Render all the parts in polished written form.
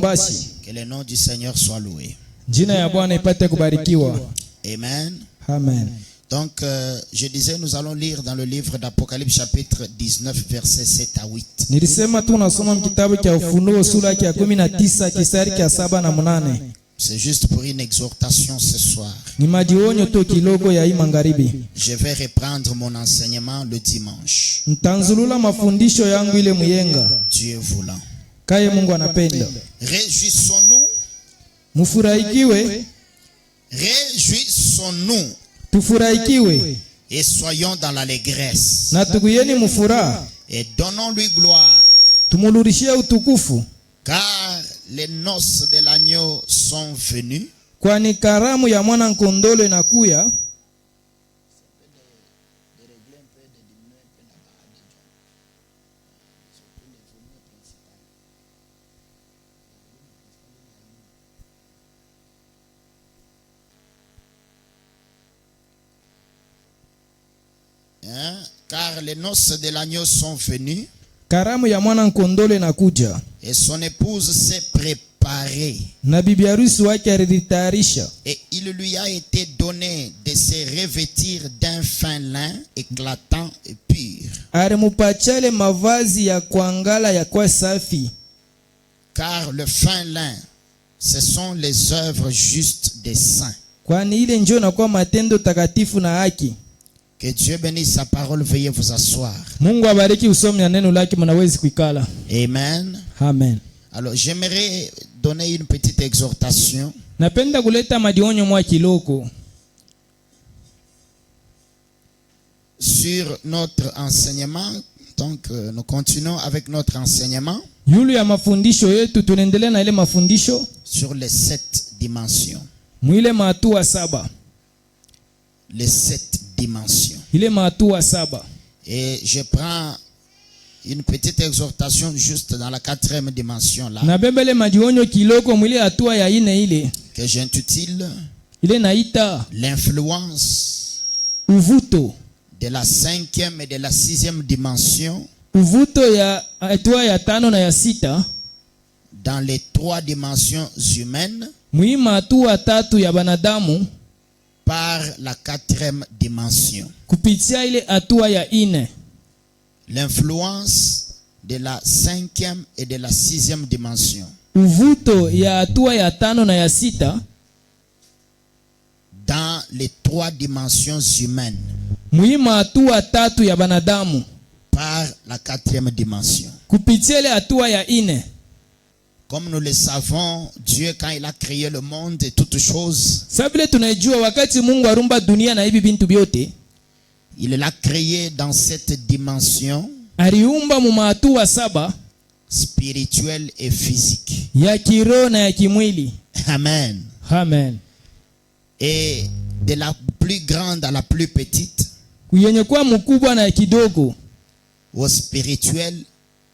Que le nom du Seigneur soit loué. Jina ya Bwana ipate kubarikiwa. Amen. Amen. Donc, je disais, nous allons lire dans le livre d'Apocalypse chapitre 19, versets 7 à 8. Nilisema tunasoma kitabu cha Ufunuo sura ya 19 kistari cha 7 na 8. C'est juste pour une exhortation ce soir. Ni majionyo tu kidogo ya hii magharibi. Je vais reprendre mon enseignement le dimanche. Ntanzulula mafundisho yangu ile muyenga. Dieu voulant. Kaye Mungu anapenda. Réjouissons-nous. Mufurahikiwe. Réjouissons-nous. Tufurahikiwe. Et soyons dans l'allégresse. Na tuguyeni mufuraha. Et donnons-lui gloire. Tumulurishie utukufu. Car les noces de l'agneau sont venues. Kwani karamu ya mwana nkondolo inakuya. Car les noces de l'agneau sont venues. Karamu ya mwana nkondolo inakuja. Et son épouse s'est préparée. Na bibi harusi wake alitayarisha. Et il lui a été donné de se revêtir d'un fin lin éclatant et pur. Alimupachale mavazi ya kuangala ya kwa safi. Car le fin lin, ce sont les œuvres justes des saints. Kwani ile njoo na kwa matendo takatifu na haki. Que Dieu bénisse sa parole, veuillez vous asseoir. Mungu abariki usomi na neno lake mnaweza kuikala. Amen. Amen. Alors j'aimerais donner une petite exhortation. Napenda kuleta madionyo mwa kiloko sur notre enseignement. Donc nous continuons avec notre enseignement. Yulu ya mafundisho yetu tunaendelea na ile mafundisho sur les 7 dimensions. Mwile matua 7. Les 7 dimensions. Ile matua 7. Et je prends une petite exhortation juste dans la 4e dimension là. Na bebele madionyo kiloko mwile hatua ya ine ile. Que j'intitule ile naita l'influence uvuto de la 5e et de la 6e dimension. Uvuto ya hatua ya 5 na ya 6 dans les 3 dimensions humaines. Muima hatua 3 ya banadamu par la 4e dimension. Kupitia ile hatua ya 4. L'influence de la 5e et de la 6e dimension. Uvuto ya hatua ya 5 na ya 6 dans les 3 dimensions humaines. Muima hatua 3 ya banadamu par la 4e dimension. Kupitia ile hatua ya 4. Comme nous le savons, Dieu quand il a créé le monde et toutes choses, sabile tunajua wakati Mungu arumba dunia na hivi bintu byote, il l'a créé dans cette dimension aliumba mu mahatua 7 spirituelle et physique. Ya kiroho na ya kimwili. Amen. Amen. Et de la plus grande à la plus petite, kuyenye kwa mkubwa na kidogo, au spirituel,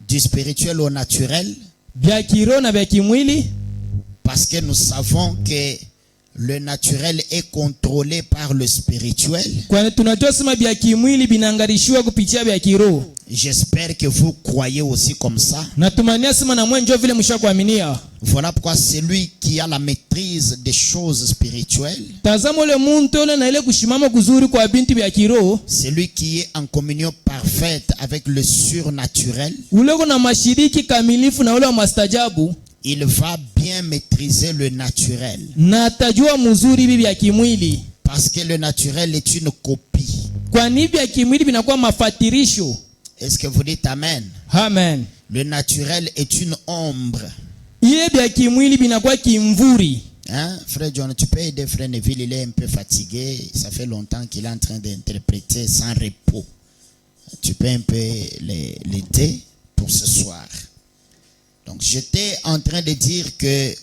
du spirituel au naturel. Bya kiroho na bya kimwili. Parce que nous savons que le naturel est contrôlé par le spirituel. Kwa tunajua sema bya kimwili binangarishiwa kupitia bya kiroho. J'espère que vous croyez aussi comme ça. Natumania sema na mwenjo vile mshakuaminia. Voilà pourquoi celui qui a la maîtrise des choses spirituelles, tazama le muntu ole na ile kushimama kuzuri kwa binti bya kiroho, celui qui est en communion parfaite avec le surnaturel, ule kuna mashiriki kamilifu na ule wa mastajabu, il va bien maîtriser le naturel. Na atajua mzuri bibi ya kimwili. Parce que le naturel est une copie. Kwa nini bya kimwili binakuwa mafatirisho? Est-ce que vous dites amen? Amen. Le naturel est une ombre. Iye bya kimwili binakuwa kimvuri. Hein, frère John, tu peux aider frère Neville, il est un peu fatigué. Ça fait longtemps qu'il est en train d'interpréter sans repos. Tu peux un peu l'aider pour ce soir. Donc j'étais en train de dire que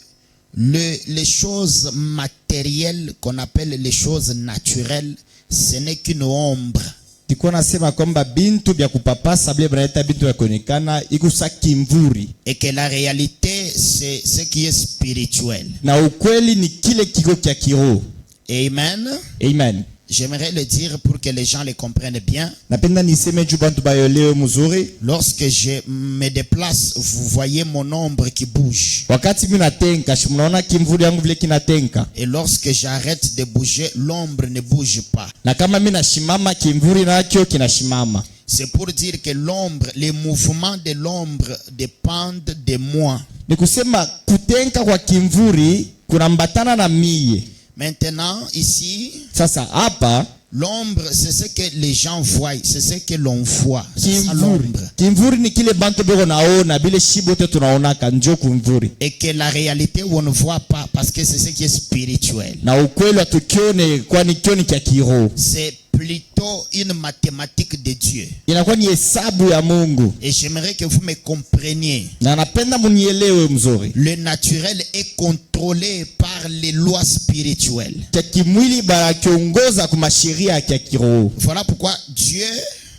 les choses matérielles qu'on appelle les choses naturelles, ce n'est qu'une ombre. Tiko nasema kwamba bintu bya kupapasa bile braita bintu ya kuonekana ikusa kimvuri. Et que la réalité c'est ce qui est spirituel. Na ukweli ni kile kiko kya kiroho. Amen. Amen. J'aimerais le dire pour que les gens le comprennent bien. Napenda niseme juu bantu baelewe mzuri. Lorsque je me déplace, vous voyez mon ombre qui bouge. Wakati mimi natenka, mnaona kimvuri yangu vile kinatenka. Et lorsque j'arrête de bouger, l'ombre ne bouge pas. Na kama mimi nashimama, kimvuri nacho kinashimama. C'est pour dire que l'ombre, les mouvements de l'ombre dépendent de moi. Ni kusema kutenka kwa kimvuri kunambatana na mie. Maintenant, ici, Sasa hapa l'ombre, c'est ce que les gens voient, c'est ce que l'on voit. C'est ça kimvuri. l'ombre. Kimvuri ni kile bantu beko naona, bile shibote tunaonaka njo kumvuri. Et que la réalité, on ne voit pas parce que c'est ce qui est spirituel. Na ukweli tukione kwani kioni kia kiroho. C'est plutôt une mathématique de Dieu. Inakuwa ni hesabu ya Mungu. Et j'aimerais que vous me compreniez. Na napenda munielewe mzuri. Le naturel est contrôlé par les lois spirituelles. Kia kimwili barakiongoza kwa sheria ya kiroho. Voilà pourquoi Dieu,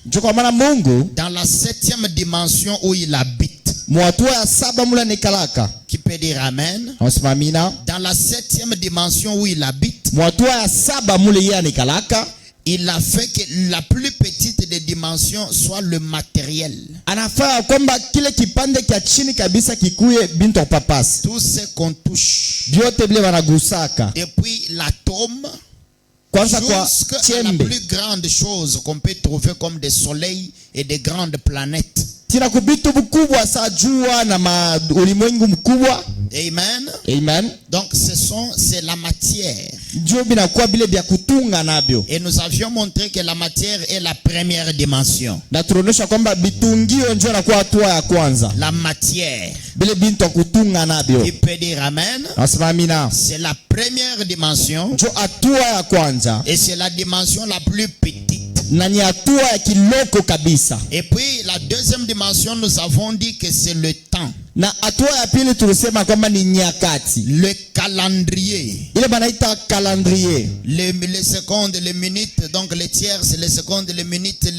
Njo kwa maana Mungu dans la 7e dimension où il habite, mwatua ya saba mula nekalaka. qui peut dire Amen. Osimamina. Dans la 7e dimension où il habite, Mwatua ya saba mule ya nekalaka. il a fait que la plus petite des dimensions soit le matériel. Anafaa kwamba kile kipande kia chini kabisa kikuye bintu papasi. Tout ce qu'on touche, Vyote vile wanagusaka. depuis l'atome Kwanza kwa jusqu'à la chembe. plus grande chose qu'on peut trouver comme des soleils et des grandes planètes. Tina kubitu mkubwa sa jua na ulimwengu mkubwa. Amen. Amen. Donc c'est la matière. Njo binakuwa bile bya kutunga nabyo. Et nous avions montré que la matière est la première dimension. Na tunaonyesha kwamba bitungio njo nakuwa hatua ya kwanza. La matière. Bile bintu kutunga nabyo. Il peut dire Amen. Asimamina. C'est la première dimension. Njo hatua ya kwanza. Et c'est la dimension la plus petite. Na ni hatua ya kiloko kabisa. Et puis la deuxième dimension, nous avons dit que c'est le temps. Na hatua ya pili tulisema kwamba ni nyakati. Le calendrier. Ile banaita calendrier. Les secondes, les minutes, donc les tiers, les secondes, les minutes,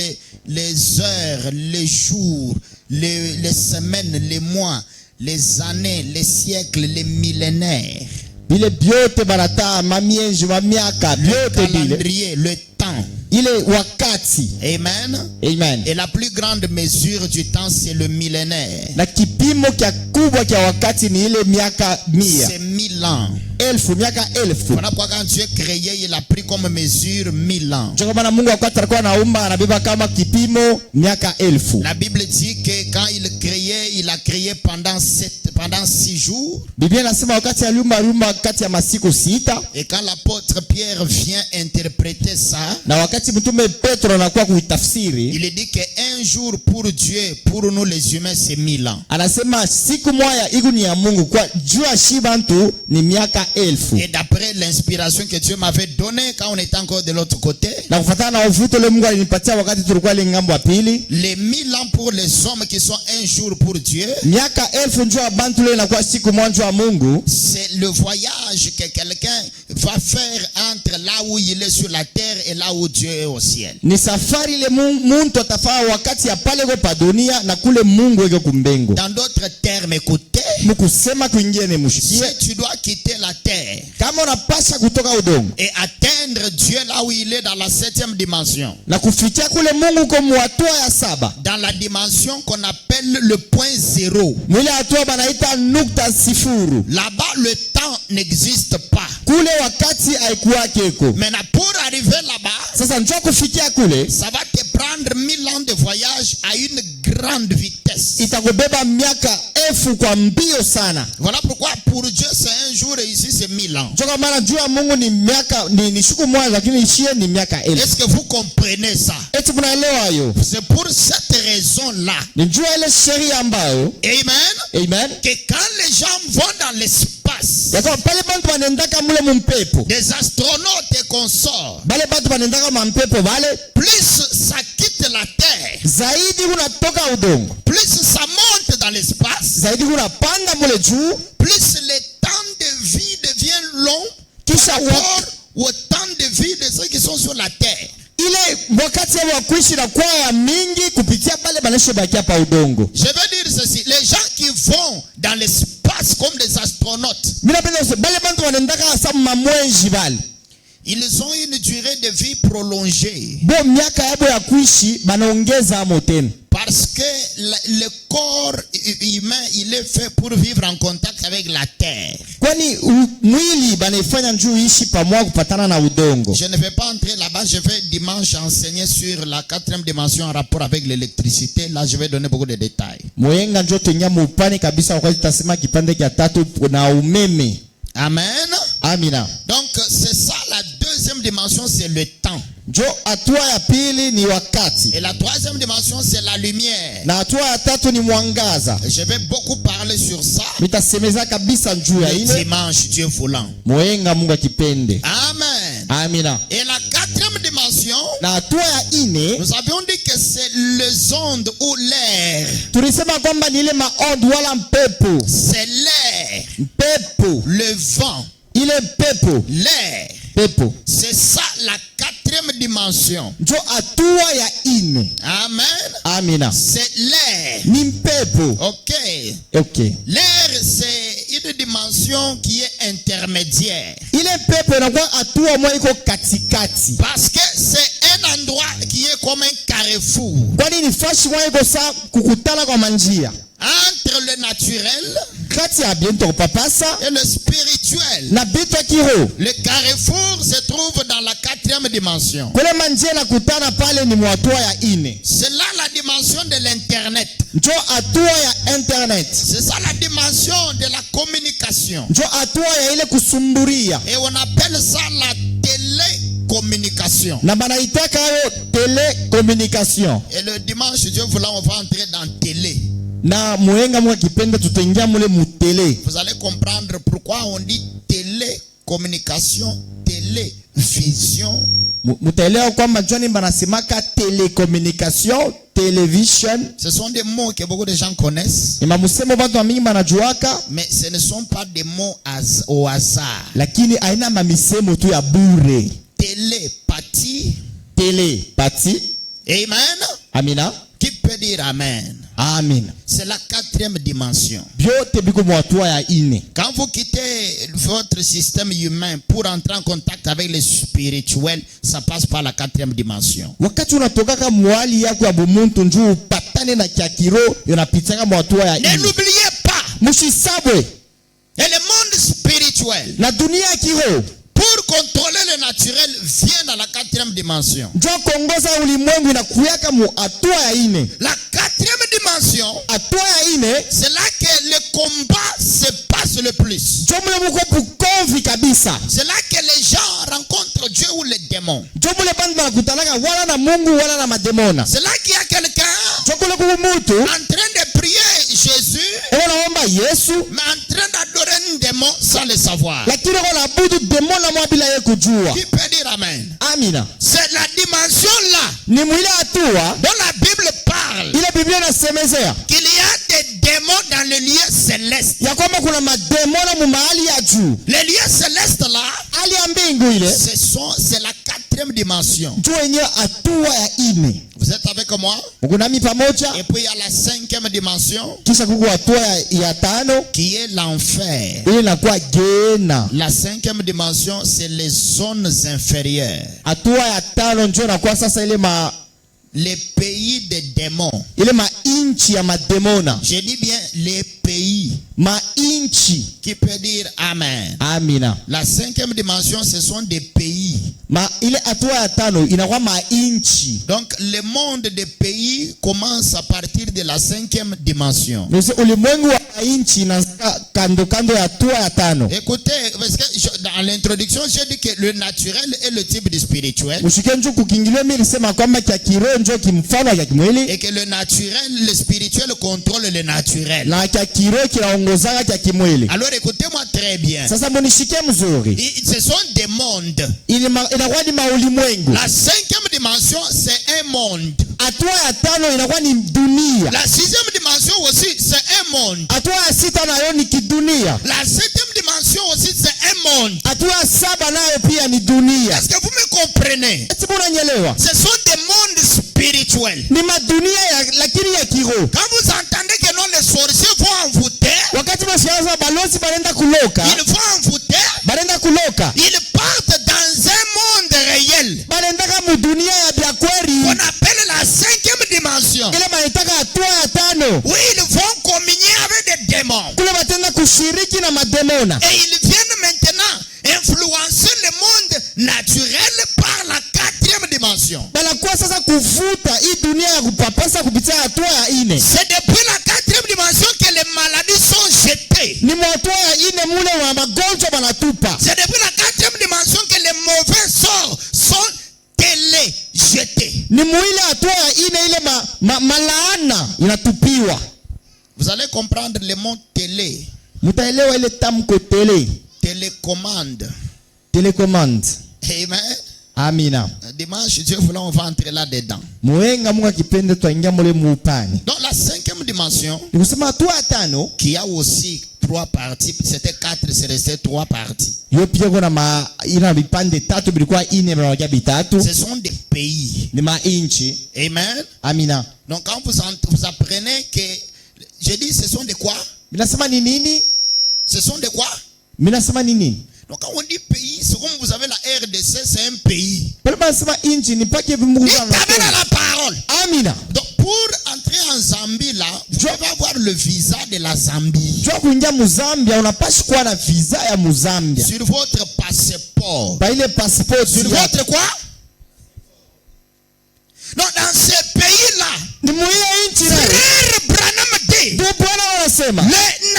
les heures, les jours, les semaines, les mois, les années, les siècles, les millénaires. Bile biote banata mamienje mamiaka Le biote bile. calendrier, le temps. Ile wakati. Amen. Amen. Et la plus grande mesure du temps, c'est le millénaire. Na kipimo kia kubwa kia wakati ni ile miaka 1000. C'est 1000 ans. Miaka 1000. Voilà pourquoi quand Dieu créé, il a pris comme mesure 1000 ans. Ndio maana Mungu wakati alikuwa naumba anabeba kama kipimo miaka 1000. La Bible dit que quand il a créé pendant 6 jours. Biblia inasema wakati aliumba kati ya masiku 6. Et quand l'apôtre Pierre vient interpréter ça, na wakati mtume Petro anakuwa kuitafsiri, il dit que un jour pour Dieu, pour nous les humains, c'est 1000 ans. Anasema siku moja iko ni ya Mungu kwa jua shibantu ni miaka 1000. Et d'après l'inspiration que Dieu m'avait donnée quand on était encore de l'autre côté, na kufuatana na uvuto le Mungu alinipatia wakati tulikuwa ile ngambo ya pili, les 1000 ans pour les hommes qui sont un jour pour Dieu, miaka 1000 njoo bantu le inakuwa siku moja wa Mungu. C'est le voyage que quelqu'un va faire entre là où il est sur la terre et là où Dieu est au ciel. Ni safari ile muntu atafaa wakati ya pale kwa dunia na kule Mungu yake kumbengo. Dans d'autres termes, écoutez, Mkusema kuingia ni mushikie. si tu dois quitter la terre Kama unapasha kutoka udongo et atteindre Dieu là où il est dans la 7e dimension, na kufikia kule Mungu kwa hatua ya 7, dans la dimension qu'on appelle le point zéro, mwile hatua banaita nukta sifuru, là-bas le temps n'existe pas. kule wakati haikuwa keko. Maintenant pour arriver là-bas, Sasa njoo kufikia kule ça va te prendre 1000 ans de voyage à une grande vitesse. itakubeba miaka 1000 kwa mbio sana. Voilà pourquoi pour Dieu c'est un jour et ici c'est 1000 ans. Ndio maana juu ya Mungu ni miaka ni siku moja lakini ishie ni miaka 1000. Est-ce que vous comprenez ça? Eti mnaelewa hiyo? C'est pour cette raison-là, Ni juu ya ile sheria ambayo, amen, amen, que quand les gens vont dans l'espace, yako pale bantu banendaka mule mumpepo, des astronautes et consorts, bale bantu banendaka mampepo bale, plus ça quitte la terre, zaidi unatoka udongo, plus ça monte dans l'espace, zaidi unapanda mule juu, plus le temps de vie devient long kisha par rapport au temps de vie de ceux qui sont sur la terre. ile wakati wa kuishi na kwa ya mingi kupitia pale baneshe bakia pa udongo. Je veux dire ceci, les gens qui vont dans l'espace comme des astronautes, Mimi napenda bale bantu wanendaka asa mamwenji bale. Ils ont une durée de vie prolongée. bo miaka yabo ya kuishi banaongeza amo tena, Parce que le corps humain, il est fait pour vivre en contact avec la terre. kwani mwili banaifanya njuu ishi pamoja kupatana na udongo. Je ne vais pas entrer là-bas. Je vais dimanche enseigner sur la 4e dimension en rapport avec l'électricité. Là, je vais donner beaucoup de détails. Moyenga njo tenya mupane kabisa wakati tasema kipande kia tatu na umeme. Amen. Amina. Donc, c'est ça, la 2e dimension, c'est le temps. Jo hatua ya pili ni wakati. Et la 3e dimension, c'est la lumière. Na hatua ya tatu ni mwangaza. Je vais beaucoup parler sur ça. Nitasemeza kabisa njuu ya Le ile. dimanche, Dieu voulant. Moyenga Mungu akipende. Amen. Amina. Et la 4e dimension, Na hatua ya ine, nous avions dit que c'est les ondes ou l'air. tulisema kwamba ni ile maondo wala mpepo. C'est l'air, Mpepo. le vent, Ile mpepo. l'air. Pepo. C'est ça la 4e dimension. Njo hatua ya ine. Amen. Amina. C'est l'air. Ni mpepo. Ok. Okay. L'air, c'est une dimension qui est intermédiaire. Ile pepo inakuwa hatua moja iko katikati. Parce que c'est un endroit qui est comme un carrefour. Kwani ni fashi moja iko saa kukutana kwa manjia. Entre le naturel Kati ya biento kupapasa et le spirituel. na bitu ya kiroho. Le carrefour se trouve dans la 4e dimension. Kule manjia na kutana pale ni hatua ya ine. C'est là la dimension de l'internet. Njo hatua ya internet. C'est ça la dimension de la communication. Njo hatua ya ile kusumburia. Et on appelle ça la télécommunication. Na banaitaka yo telecommunication. Et le dimanche, Dieu voulant, on va entrer dans télé. Na muenga mwa kipenda tutaingia mule mutele. Vous allez comprendre pourquoi on dit télécommunication, télévision. Mutaelewa kwamba njoni banasemaka telecommunication, television. Ce sont des mots que beaucoup de gens connaissent. Ima musemo watu wa mingi banajuaka, Mais ce ne sont pas des mots au hasard. lakini aina mamisemo tu ya bure. Télépathie. Telepati. Amen. Amina. Qui peut dire Amen? Amina. C'est la 4e dimension. Byote biko mwatua ya ine. Quand vous quittez votre système humain pour entrer en contact avec le spirituel, ça passe par la 4e dimension. Wakati unatokaka mwali yako ya bumuntu njuu upatane na kia kiro, yonapitaka mwatua ya Ne ine. l'oubliez pas. Mushisabwe. Et le monde spirituel, Na dunia ya kiro, pour contrôler le naturel, vient dans la 4e dimension. njo kongoza ulimwengu inakuyaka mu hatua ya ine. La 4e dimension, Hatua ya ine, c'est là que le combat se passe le plus. njo mule muko pukovi kabisa. C'est là que les gens rencontrent Dieu ou les démons. Njo mule bantu banakutanaka wala na Mungu wala na mademona. C'est là qu'il y a quelqu'un Njo kule kumutu, en train de prier Jésus, ewa naomba Yesu, mais en train d'adorer un démon sans le savoir. lakini ko nabudu demona mwa bila ye kujua. Qui peut dire Amen? Amina. C'est la dimension là Ni mwile hatua, dont la Bible parle ile Biblia inasemezea qu'il y a des démons dans le lieu céleste. ya kwamba kuna mademona mu mahali ya juu. Le lieu céleste là, Hali ya mbingu ile, c'est la 4e dimension. njo yenyewe hatua ya ine. Vous êtes avec moi? Mungu nami pamoja. Et puis il y a la 5e dimension Kisha kuku hatua ya tano, qui est l'enfer. ile inakuwa gena. La 5e dimension, c'est les zones inférieures. Hatua ya tano njo inakuwa sasa Les pays des démons. ile mainchi ya mademona. Je dis bien les pays. Mainchi. Qui peut dire Amen? Amina. La 5e dimension, ce sont des pays. Ile hatua ya tano inakuwa mainchi. Donc le monde des pays commence à partir de la 5e dimension. Ndio ulimwengu wa mainchi na kando kando ya hatua ya tano. Écoutez, parce que dans l'introduction, j'ai dit que le naturel est le type de spirituel. Ushike njo kukingilio mimi nilisema kwamba kia kiroho njo kimfano ya kimwili. Et que le naturel, le spirituel contrôle le naturel. Na kia kiroho kinaongozaka kia kimwili. Alors écoutez-moi très bien. Sasa munishike mzuri. Ce sont des mondes. Inakuwa ni maulimwengu. La 5e dimension, c'est un monde. Hatua ya tano inakuwa ni dunia. La 6e dimension aussi, c'est un monde. Hatua ya sita nayo ni kidunia. La 7e dimension aussi, c'est un monde. Hatua ya saba nayo pia ni dunia. Est-ce que vous me comprenez? Eti munanyelewa? Ce sont des mondes spirituels. Ni madunia ya lakini ya kiroho. Quand vous entendez que non, les sorciers vont envoûter, Wakati mashaza balozi barenda kuloka, ils vont envoûter, barenda kuloka. ils partent dans un mademona. Et ils viennent maintenant influencer le monde naturel par la 4e dimension. Banakuwa sasa kuvuta hii dunia ya kupapasa kupitia hatua ya ine. C'est depuis la 4e dimension que les maladies sont jetées. Ni hatua ya ine mule wa magonjwa banatupa. C'est depuis la 4e dimension que les mauvais sorts sont téléjetés. Ni muile hatua ya ine ile malaana inatupiwa. Vous allez comprendre le mot télé. Mutaelewa ile tamko tele. Télécommande. Télécommande. Amen. Amina. Dimanche, Dieu voulant, on va entrer là-dedans. Muenga Mungu akipenda twaingia mule muupani. Dans la 5e dimension, Nikusema hatua ya tano qui a aussi 3 parties, c'était 4, c'est resté 3 parties. yo pia kuna ina vipande tatu bilikuwa ine vinawakia bitatu. Ce sont des pays. Ni mainchi. Amen. Amina. Donc quand vous apprenez que, je dis ce sont des quoi? Minasema ni nini? Ce sont des quoi? Minasema ni nini? Donc quand on dit pays, c'est comme vous avez la RDC, c'est un pays. Pale banasema inchi ni pake vimungu Et t'amènes à la parole. Amina. Donc pour entrer en Zambie là, vous devez avoir le visa de la Zambie. Jua kuingia Muzambia unapashi kuwa na visa ya Muzambia. Sur votre passeport. Ba ile passport Sur votre quoi? Donc dans ces pays-là, ni muhimu inchi na Frère Branham dit, ndio Bwana wanasema le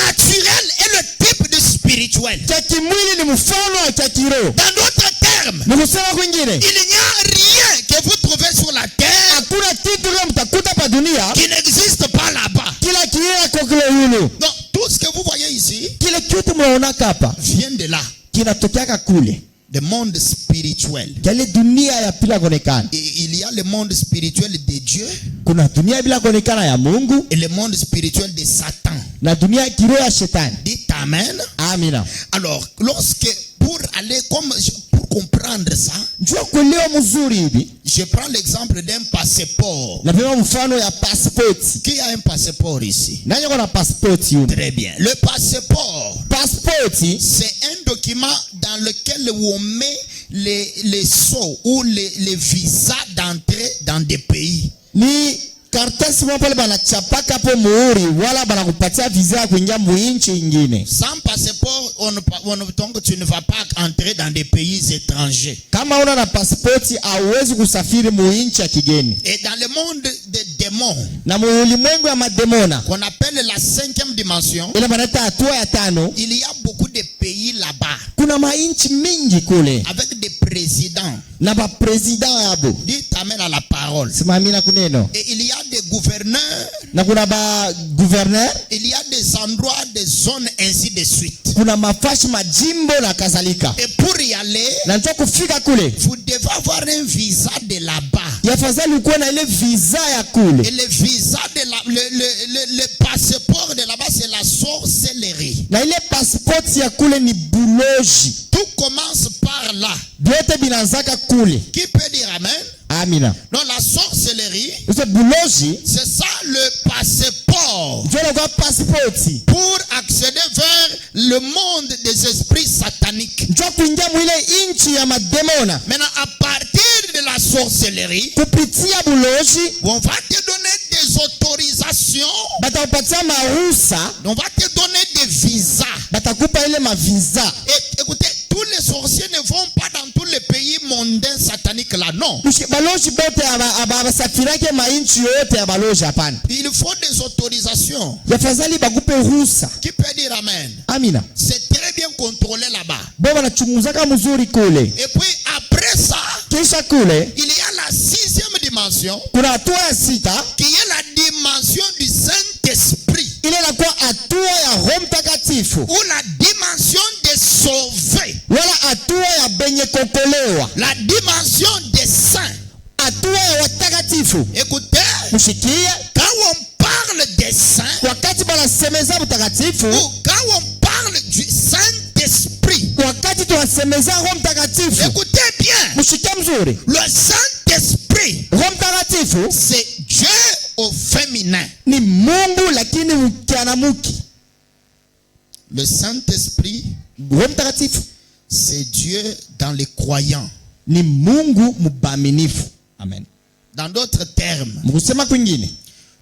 naturel est le type de spirituel. cha kimwili ni mfano wa cha kiroho. Dans d'autres termes, Ni kusema kwingine il n'y a rien que vous trouvez sur la terre hakuna kitu kile mtakuta pa dunia qui n'existe pas là-bas. kila kiera kwa kile yule. Donc tout ce que vous voyez ici Kile kitu mnaona hapa vient de là, kinatokea kule. le monde spirituel. Kile dunia ya bila kuonekana. Et il y a le monde spirituel de Dieu Kuna dunia bila kuonekana ya Mungu et le monde spirituel de Satan. na dunia kiroho ya shetani. Dites amen. Amina. Alors, pour comprendre ça, Njoo kuelewa mzuri hivi. je prends l'exemple d'un passeport. Na pia mfano ya passport. Qui a un passeport ici? Nani kuna passport huko? Très bien. Le passeport, Passport c'est un document dans lequel on met les sceaux ou les visas d'entrée dans des pays. ni karatasi moja pale banachapaka hapo muhuri wala banakupatia visa ya kuingia muinchi nyingine. Sans passeport, donc tu ne vas pas entrer dans des pays étrangers. Kama una na passport hauwezi kusafiri muinchi ya kigeni. Et dans le monde des démons, Na ulimwengu ya mademona qu'on appelle la 5e dimension, ile banaita hatua ya tano, il y a beaucoup de pays là-bas kuna mainchi mingi kule avec des présidents. na ba president yabo. Dites amen à la parole. Simamina kuneno. Et il y a des gouverneurs, Na kuna ba gouverneur, il y a des endroits, des zones, ainsi de suite. kuna mafashi majimbo na kadhalika. Et pour y aller, Na njoo kufika kule, vous devez avoir un visa de là-bas. yafadhali ukuwe na ile visa ya kule. Et le visa de le passeport de là-bas, c'est la sorcellerie. Na ile passport ya kule ni buloji. Tout commence par là. Vyote binanzaka kule. Qui peut dire amen? Amina. Donc la sorcellerie, Use buloji c'est ça le passeport njoo kwa passport. pour accéder vers le monde des esprits sataniques. Njoo kuingia mwile inchi ya mademona. Maintenant, à partir de la sorcellerie, Kupitia buloji on va te donner des autorisations, batakupatia maruhusa, on va te donner des visas. batakupa ile mavisa. Et écoutez, tous les sorciers ne vont pas dans tous les pays mondains sataniques là, non. Baloji bote abasafirake mainchi yote ya baloji hapana. Il faut des autorisations. Yafadhali bakupe ruhusa. Qui peut dire amen? Amina. C'est très bien contrôlé là-bas. Bo banachunguzaka mzuri kule. Et puis après ça, Kisha kule il y a la 6e dimension, kuna hatua ya sita, qui est la dimension du Saint-Esprit, ile inakuwa hatua ya Roho Mtakatifu ou la dimension des sauvés, wala hatua ya benye kokolewa, la dimension des saints. hatua ya watakatifu. Écoutez, Mshikie, quand on parle des saints, wakati banasemeza mtakatifu, ou quand on parle du Saint-Esprit, wakati tunasemeza Roho Mtakatifu, écoutez bien, mshikie mzuri, le Saint-Esprit, Roho Mtakatifu c'est Dieu au féminin. ni Mungu lakini mkianamuki. Le Saint-Esprit, Roho Mtakatifu c'est Dieu dans les croyants. ni Mungu mubaminifu. Amen. Dans d'autres termes, Mkusema kwingine,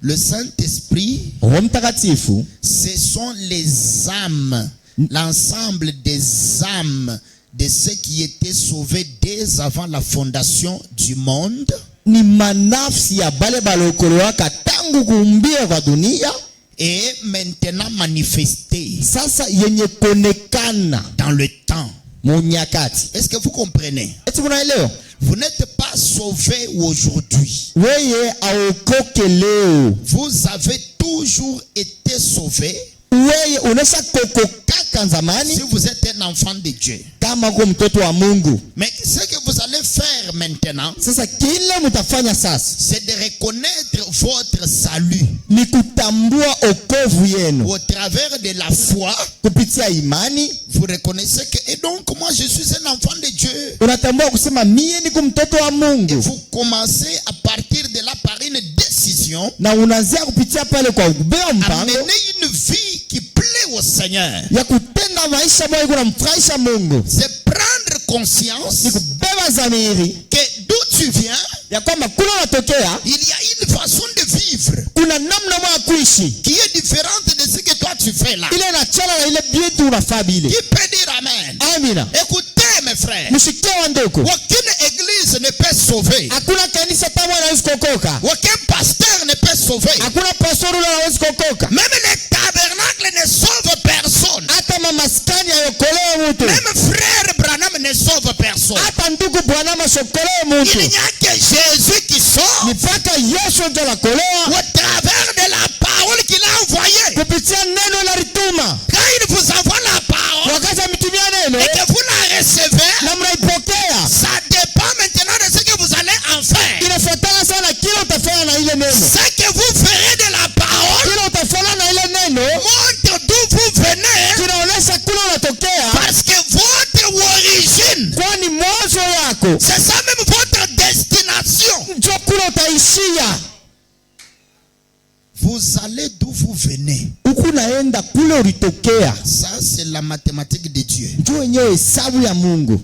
le Saint-Esprit, Roho Mtakatifu ce sont les âmes l'ensemble des âmes de ceux qui étaient sauvés dès avant la fondation du monde ni manafsi ya bale balokoloaka tangu kuumbia kwa dunia est maintenant manifesté sasa yenye konekana dans le temps. munyakati. Est-ce que vous comprenez? Eti munaelewa? Vous n'êtes pas sauvés aujourd'hui. Weye aokoke leo. Vous avez toujours été sauvés. Weye unesha kokokaka zamani Si vous êtes un enfant de Dieu. kama kwa mtoto wa Mungu. Mais ce que vous allez faire maintenant, Sasa kile mutafanya sasa c'est de reconnaître votre salut ni kutambua okovu yenu au travers de la foi. kupitia imani. Vous reconnaissez que, et donc moi je suis un enfant de Dieu. Unatambua kusema mie ni mtoto wa Et Mungu, vous commencez à partir de là par une décision na unaanzia kupitia pale kwa kubeba à mpango mener une vie qui plaît au Seigneur. ya kutenda maisha ambayo kunamfurahisha Mungu. C'est prendre conscience Ni kubeba zamiri que d'où tu viens, ya kwamba kule unatokea il y a une façon de vivre kuna namna moja ya kuishi qui est différente de ce que toi tu fais là. ile inachana na ile bietu unafaa bile. Qui peut dire amen? Amina. Écoutez mes frères, Mshikie wa ndoko, aucune église ne peut sauver. hakuna kanisa tamu anawezi kuokoka, Aucun pasteur ne peut sauver. hakuna pastori ule anawezi kuokoka, Même les tabernacles ne sauvent personne. hata mamaskani hayokolewe mtu, Même frère Branham ne sauve personne. hata ndugu Bwana masokolewe Il mtu. n'y a que Jésus qui sauve Ni mpaka Yesu ndio anakolewa au travers de la parole qu'il a envoyée. kupitia neno la rituma. Quand il vous envoie la parole Wakati ametumia neno et que vous la recevez, na mnaipokea, ça dépend maintenant de ce que vous allez en faire. inafuatana sana kile utafanya na ile neno. Ce que vous ferez de la parole Kile utafanya na ile neno montre d'où vous venez, kinaonesha kule unatokea, parce que votre origine, kwani mwanzo yako c'est ça même votre destination. ndio kule utaishia. Vous allez d'où vous venez. Huku naenda kule ulitokea, Ça, c'est la mathématique de Dieu. ndio wenyewe hesabu ya Mungu.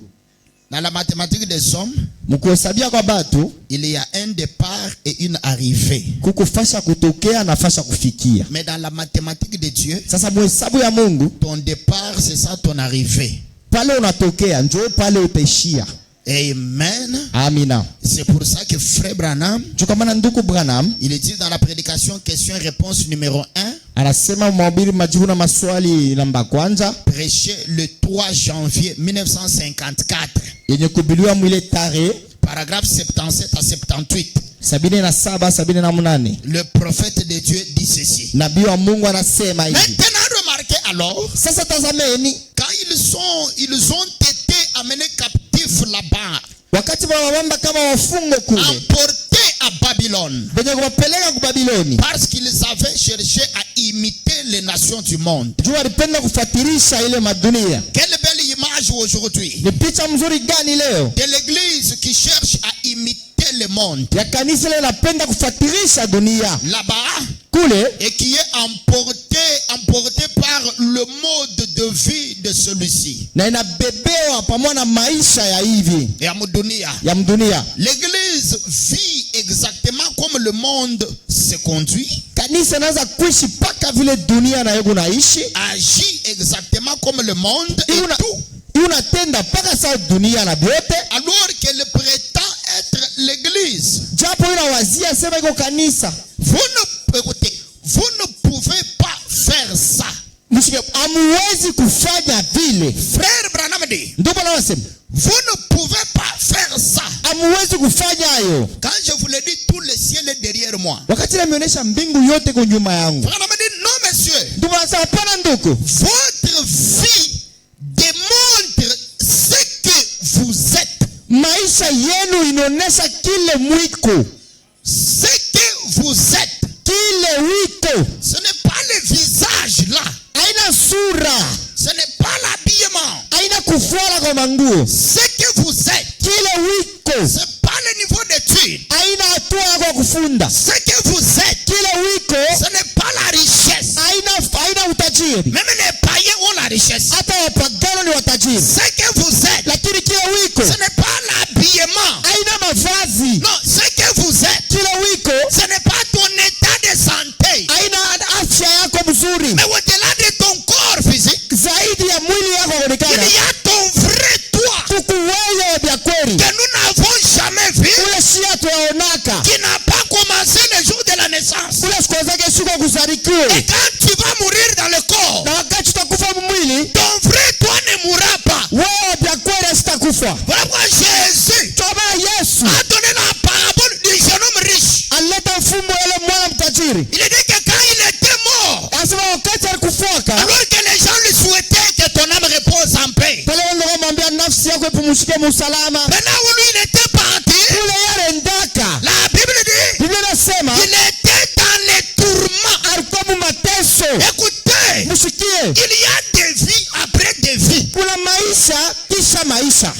Dans la mathématique des hommes, Mkuhesabia kwa batu il y a un départ et une arrivée. kukufasha kutokea na fasha kufikia. Mais dans la mathématique de Dieu, Sasa muhesabu ya Mungu, ton départ, c'est ça ton arrivée. pale unatokea ndio pale utaishia. Amen. Amina. C'est pour ça que Frère Branham, Chukamana ndugu Branham il dit dans la prédication question et réponse numéro 1, anasema mahubiri majibu na maswali namba kwanza prêché le 3 janvier 1954, yenye kubiliwa mwile tarehe paragraphe 77 à 78. 77 78. Le prophète de Dieu dit ceci. Nabii wa Mungu anasema hivi. Maintenant, remarquez alors, Sasa tazameni, quand ils ont été amenés captifs là-bas, wakati wanawamba kama wafungwa kule emportés à Babylone, benye kuwapeleka ku Babiloni, parce qu'ils avaient cherché à imiter les nations du monde. juu walipenda kufuatilisha ile madunia. Quelle belle image aujourd'hui Ni picha mzuri gani leo de l'église qui cherche à imiter le monde ya kanisa ile napenda kufuatilisha dunia là-bas kule, et qui est emporté par le mode de vie de celui-ci. na inabebewa pamoja na maisha ya hivi Et à Moudunia, ya mdunia. l'église vit exactement comme le monde se conduit, Kanisa naweza kuishi paka vile dunia na yego naishi, agit exactement comme le monde et tout, unatenda paka sawa dunia na vyote, alors qu'elle prétend être l'église. japo inawazia sema iko kanisa. Écoutez, vous ne pouvez pas faire ça. Mshike, amuwezi kufanya vile. Frère Branham dit, Ndio bwana anasema, vous ne pouvez pas faire ça. amuwezi kufanya hayo. Quand je vous le dis, tout le ciel est derrière moi. Wakati nameonyesha mbingu yote kwa nyuma yangu. Branham dit, non monsieur, Ndio anasema hapana ndugu. votre vie démontre ce que vous êtes. Maisha yenu inaonesha kile mwiko. Ce que vous êtes. Kile wiko. Ce n'est pas le visage là. Haina sura. Ce n'est pas l'habillement. Haina kufuala kwa manguo. Ce que vous êtes. Kile wiko. C'est pas le niveau d'étude. Haina hatua kwa kufunda. Ce que vous êtes. Kile wiko. Ce n'est pas la richesse. Haina utajiri. Même les païens ont la richesse. Hata wapagano ni watajiri. Ce que vous êtes. Lakini kile wiko. Ce n'est pas l'habillement. Haina mavazi. Non, ce que vous êtes. Kile wiko. Ce n'est pas ton état de santé. Haina afya yako mzuri. Mais au-delà de ton corps physique. Zaidi tena y a ton vrai toi kuku wewe vya kweli que nous n'avons jamais vu, ule shia tuyaonaka qui n'a pas commencé le jour de la naissance. ule sikozake siku ya Et kuzalikiwe quand tu vas mourir dans le corps, na wakati utakufa mwili ton vrai toi ne mourra pas. wewe vya kweli asitakufa. Voilà pourquoi Jésus Toba Yesu a donné la parabole du jeune homme riche. alileta mfumo ile mwana mtajiri. Il a dit que quand il était mort, Anasema wakati alikufoka alors que les gens lui souhaitaient que ton âme repose en paix, pale wao wamwambia nafsi yako ipumzike musalama. maintenant où lui il était parti, Kule yale ndaka la Bible dit Biblia inasema il était dans les tourments. alikuwa mu mateso. Écoutez, Msikie, il y a des vies après des vies. kuna maisha kisha maisha.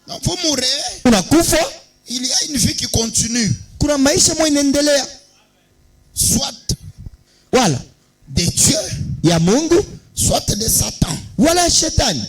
Donc vous mourrez, Unakufa, il y a une vie qui continue. kuna maisha mwa inaendelea, Soit wala de Dieu, ya Mungu soit de Satan. wala shetani.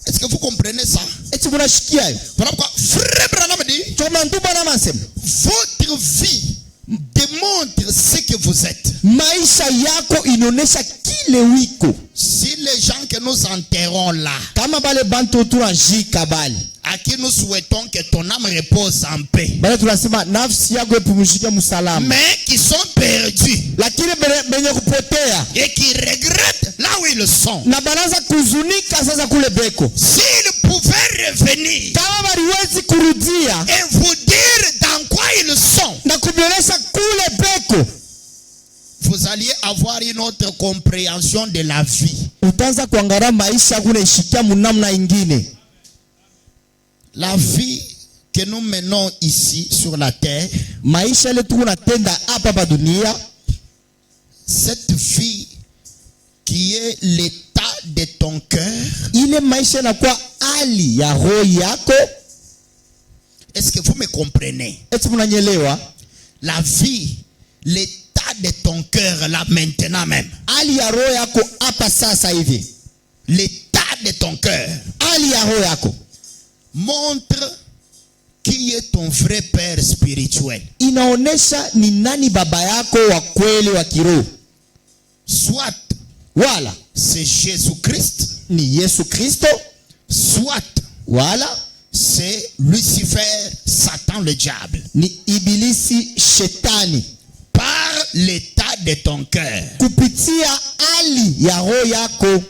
Est-ce que vous comprenez ça? Eti munashikia hiyo? Voilà pourquoi Frère Branham dit, Choma ntu bwana masema, votre vie démontre ce que vous êtes. maisha yako inaonesha kile wiko. Si les gens que nous enterrons là, Kama bale bantu tunajika bali, à qui nous souhaitons que ton âme repose en paix, bale tunasema nafsi yako ipumzike musalama. mais qui sont perdus Lakini benye kupotea et qui regrettent là où ils sont, na banaanza kuzunika sasa kule beko. s'ils pouvaient revenir Kama baliwezi kurudia et vous dire dans quoi ils sont, na kubionyesha kule beko, vous alliez avoir une autre compréhension de la vie. utaanza kuangalia maisha kule ishikia munamna ingine. La vie que nous menons ici sur la terre, Maisha ile tuko natenda hapa pa dunia, cette vie qui est l'état de ton cœur, ile maisha inakuwa hali ya roho yako. est-ce que vous me comprenez? Eti munanyelewa? La vie, l'état de ton cœur là maintenant même, Hali ya roho yako hapa sasa hivi, l'état de ton cœur hali ya roho yako montre qui est ton vrai père spirituel. inaonesha ni nani baba yako wa kweli wa kiroho. Soit Wala c'est Jésus-Christ, ni Yesu Kristo, soit wala c'est Lucifer, Satan le diable. ni ibilisi shetani. Par l'état de ton cœur, Kupitia hali ya roho yako,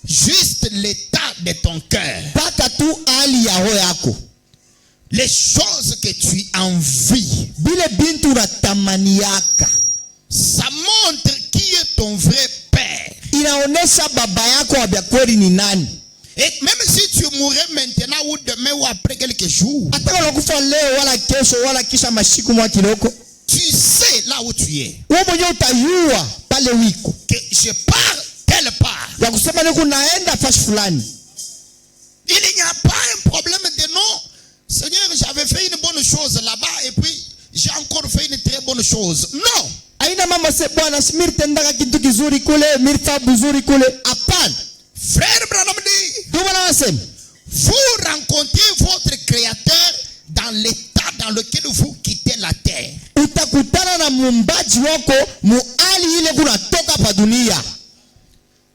juste l'état de ton cœur, paka tu hali ya roho yako, les choses que tu envies, bile bintu unatamaniaka ça montre qui est ton vrai père. inaonesha baba yako wa kweli ni nani. Et même si tu mourrais maintenant ou demain ou après quelques jours, Hata kama unakufa leo wala kesho wala kisha mashiku mwa kiloko, tu sais là où tu es, wewe mwenyewe utayua pale wiko que je pars telle part. ya kusema ni kunaenda fashi fulani. Il n'y a pas un problème de non. Seigneur, j'avais fait une bonne chose là-bas et puis j'ai encore fait une très bonne chose. Non. Aina mama se bwana simiri tendaka kitu kizuri kule, mirfa buzuri kule. Hapana. Frère Branham dit, Ndio maana nasema vous rencontrez votre créateur dans l'état dans lequel vous quittez la terre. utakutana na muumbaji wako muali ile kunatoka pa dunia.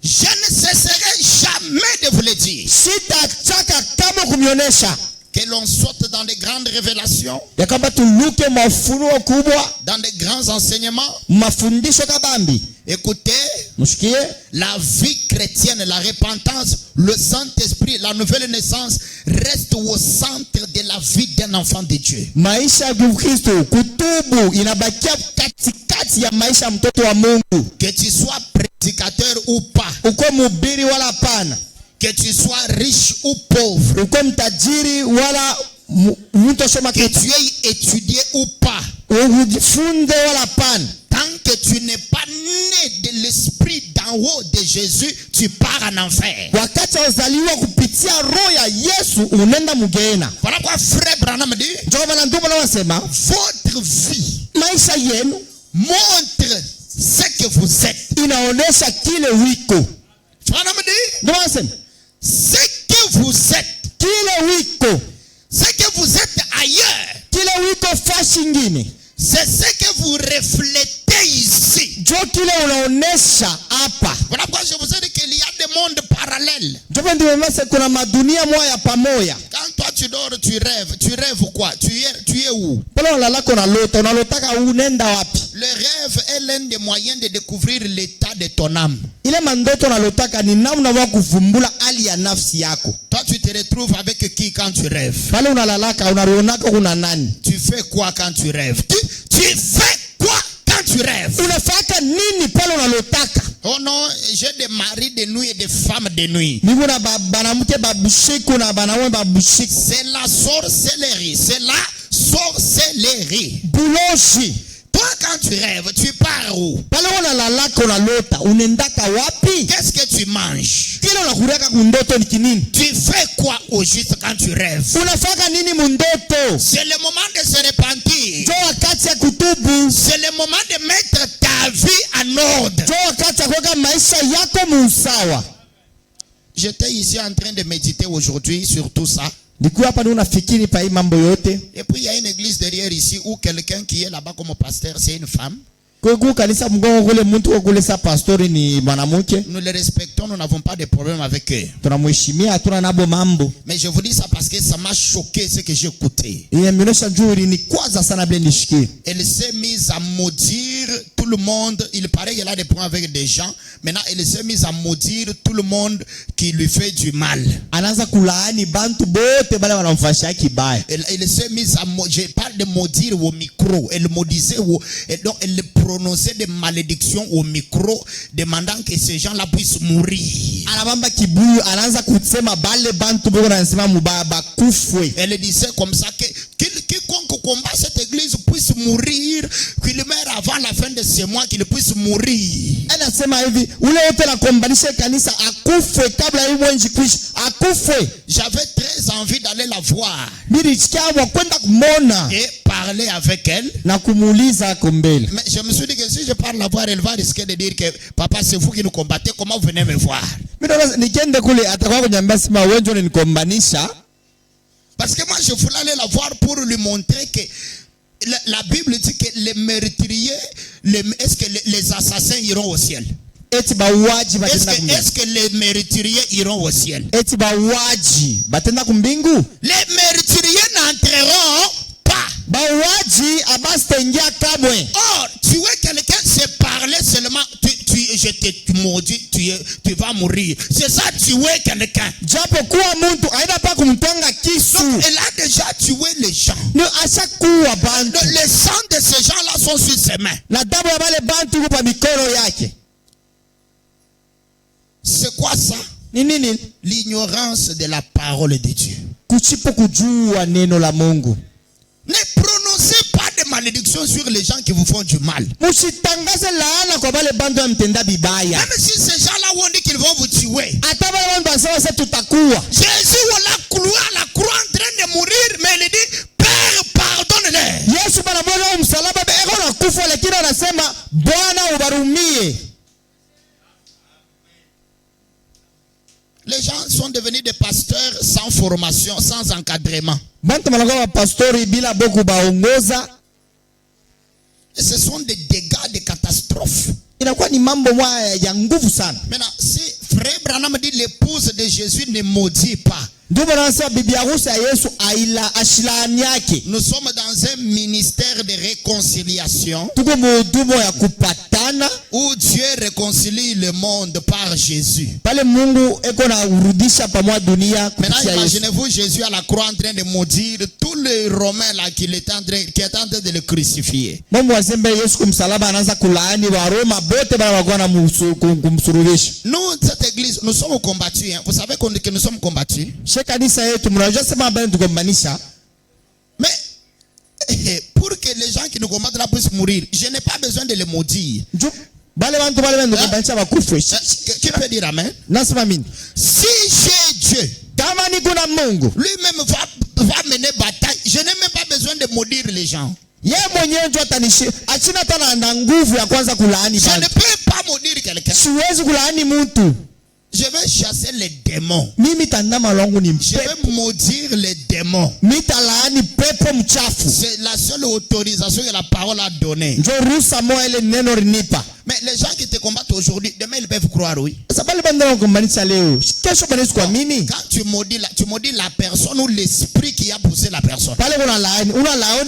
Je ne cesserai jamais de vous le dire. Sitachaka kama kumionesha Que l'on saute dans de grandes révélations, ya kwamba tuluke mafunuo kubwa, dans de grands enseignements. mafundisho kabambi. Écoutez, Mshikie, la vie chrétienne, la repentance, le Saint-Esprit, la nouvelle naissance reste au centre de la vie d'un enfant de Dieu. maisha ya Kristo kutubu inabakia katikati ya maisha ya mtoto wa Mungu. Que tu sois prédicateur ou pas, Uko mhubiri wala hapana, que tu sois riche ou pauvre, uko mtajiri wala mtu asoma que kitu, tu aies étudié ou pas, ujifunze wala hapana, tant que tu n'es pas né de l'esprit d'en haut de Jésus, tu pars en enfer. wakati uzaliwa kupitia roho ya Yesu unenda mugena. Voilà quoi frère Branham dit, Ndio maana ndugu wanasema votre vie maisha yenu montre ce que vous êtes. inaonesha kile wiko. Branham dit, Ndio wanasema ce que vous êtes, kile wiko, ce que vous êtes ailleurs, kile wiko fashi ngine, C'est ce que vous reflétez ici. Jo kile unaonesha hapa. Voilà pourquoi je vous ai dit qu'il y a des mondes parallèles. Jopo ndio mase kuna madunia moja pamoja. Quand toi tu dors, tu rêves quoi? Tu es où? Pale unalala unalotaka unenda wapi? Le rêve est l'un des moyens de découvrir l'état de ton âme. Ile mandoto unalotaka ni namna wa kuvumbula hali ya nafsi yako. Toi tu te retrouves avec qui quand tu rêves? Pale unalalaka unaonaka kuna nani? Tu fais quoi quand tu rêves? Tu fais quoi quand tu rêves? Unafanya nini pale unalotaka? Oh non, j'ai des maris de nuit et des femmes de nuit. Nibuna banamuke babushiku na banawe babushiku. C'est la sorcellerie. C'est la sorcellerie. Buloshi. Toi quand tu rêves, tu pars où? Pale unalalaka unalota, unendaka wapi? Qu'est-ce que tu manges? Kile unakureka kundoto ni kinini? Tu fais quoi au juste quand tu rêves? Unafanya nini mundoto? C'est le moment de se repentir. Jo wakati ya kutubu. C'est le moment de mettre ta vie en ordre. Jo wakati ya kuweka maisha yako musawa. J'étais ici en train de méditer aujourd'hui sur tout ça. Nikuwa hapa ni unafikiri pa hii mambo yote. Et puis il y a une église derrière ici où quelqu'un qui est là-bas comme pasteur, c'est une femme. Kwa kanisa mgongo kule mtu kule sa pastori ni mwanamke. Nous les respectons, nous n'avons pas de problème avec eux. Tunamheshimia, hatuna nabo mambo. Mais je vous dis ça parce que ça m'a choqué ce que j'ai écouté. Inanionyesha juri ni kwaza sana bila nishikie. Elle s'est mise à maudire tout le monde. Il paraît qu'elle a des problèmes avec des gens. Maintenant, elle s'est mise à maudire tout le monde qui lui fait du mal. Anaanza kulaani bantu bote bale wanamfanyia kibaya. Elle s'est mise à je parle de maudire au micro. Elle maudisait donc elle prononçait des malédictions au micro demandant que ces gens-là puissent mourir. Anabamba kibuyu anaanza kusema bale bantu boko nasema mubaya bakufwe. Elle disait comme ça que quiconque combat cette église puisse mourir, qu'il meure avant la fin de ce mois, qu'il puisse mourir. Anasema hivi, ule yote la kombanisha kanisa akufwe kabla hii mwezi kwisha, akufwe. J'avais très envie d'aller la voir. Nilisikia kwenda kumona Et parler avec elle. na kumuuliza kombele. Mais je me suis dit que si je parle la voir, elle va risquer de dire que papa, c'est vous qui nous combattez, comment vous venez me voir? Mimi nikiende kule atakuwa kuniambia sema wewe ndio unikombanisha. Parce que moi je voulais aller la voir pour lui montrer que la Bible dit que les meurtriers, est-ce que les assassins iront au ciel? Eti bawaji batenda Est-ce kumbingu. que les meurtriers iront au ciel? Eti bawaji batenda kumbingu. Les meurtriers n'entreront pas. Bawaji abastengia kamwe. Or, tuer quelqu'un, c'est parler seulement. Je te maudis, tu vas mourir. C'est ça, tuer quelqu'un. Japo kuwa muntu aida pa kumtanga kisu. Donc, elle a déjà tué les gens. No ashakuwa bantu. Les sangs de ces gens-là sont sur ses mains. Na damu ya bale bantu kupa mikono yake. C'est quoi ça? Ni nini? L'ignorance de la parole de Dieu. Kuchipo kujua neno la Mungu. Ne prononcez pas de malédiction sur les gens qui vous font du mal. Musitangaze laana kwa bale bantu mtenda bibaya. Même si ces gens-là vont dire qu'ils vont vous tuer. Ata bale bantu basema sasa tutakuwa. Jésus à la croix en train de mourir, mais il dit, Père, pardonne-les. Yesu banamwona msalaba eko na kufa lakini anasema Bwana ubarumie. Les gens sont devenus des pasteurs sans formation, sans encadrement. Bantu malangwa pastori bila boku baongoza. Et ce sont des dégâts, des catastrophes. Inakuwa ni mambo moja ya nguvu sana. Maintenant, si frère Branham dit l'épouse de Jésus ne maudit pas. Ndio banaanza bibi harusi ya Yesu aila ashilani yake. Nous sommes dans un ministère de réconciliation. Tuko muhudumu ya kupatana. Où Dieu réconcilie le monde par Jésus. Pale Mungu eko na urudisha pamoja dunia kupitia Maintenant, Yesu. imaginez-vous Jésus à la croix en train de maudire tous les Romains là qui étaient en train de le crucifier. Mungu asembe Yesu kumsalaba anaanza kulaani wa Roma bote bana wako na kumsulubisha. Nous, cette église, nous sommes combattus. Hein. Vous savez que nous sommes combattus. Kanisa yetu mnajua sema habari tukombanisha. Mais pour que les gens qui nous combattent là puissent mourir, je n'ai pas besoin de les maudire. Bale bantu kombanisha bakufe. Qui peut dire amen? Nasema mimi. Si j'ai Dieu, kama niko na Mungu, lui-même va mener bataille. Je n'ai même pas besoin de maudire les gens. Yeye mwenyewe ndio atanishi. Achina tena na nguvu ya kwanza kulaani Je bantu. ne peux pas maudire quelqu'un. Siwezi kulaani mtu. Je vais chasser les démons. mimi tandama longu ni Je mpepo, vais maudire les démons. mitalaani pepo mchafu. C'est la seule autorisation que la parole a donnée. Njo ruhusa moja ile neno rinipa. Mais les gens qui te combattent aujourd'hui, demain ils peuvent croire, oui. Sabali bandana kumbanisha leo, kesho banaweza kuamini. Quand tu maudis la personne ou l'esprit qui a poussé la personne. Pale unalaani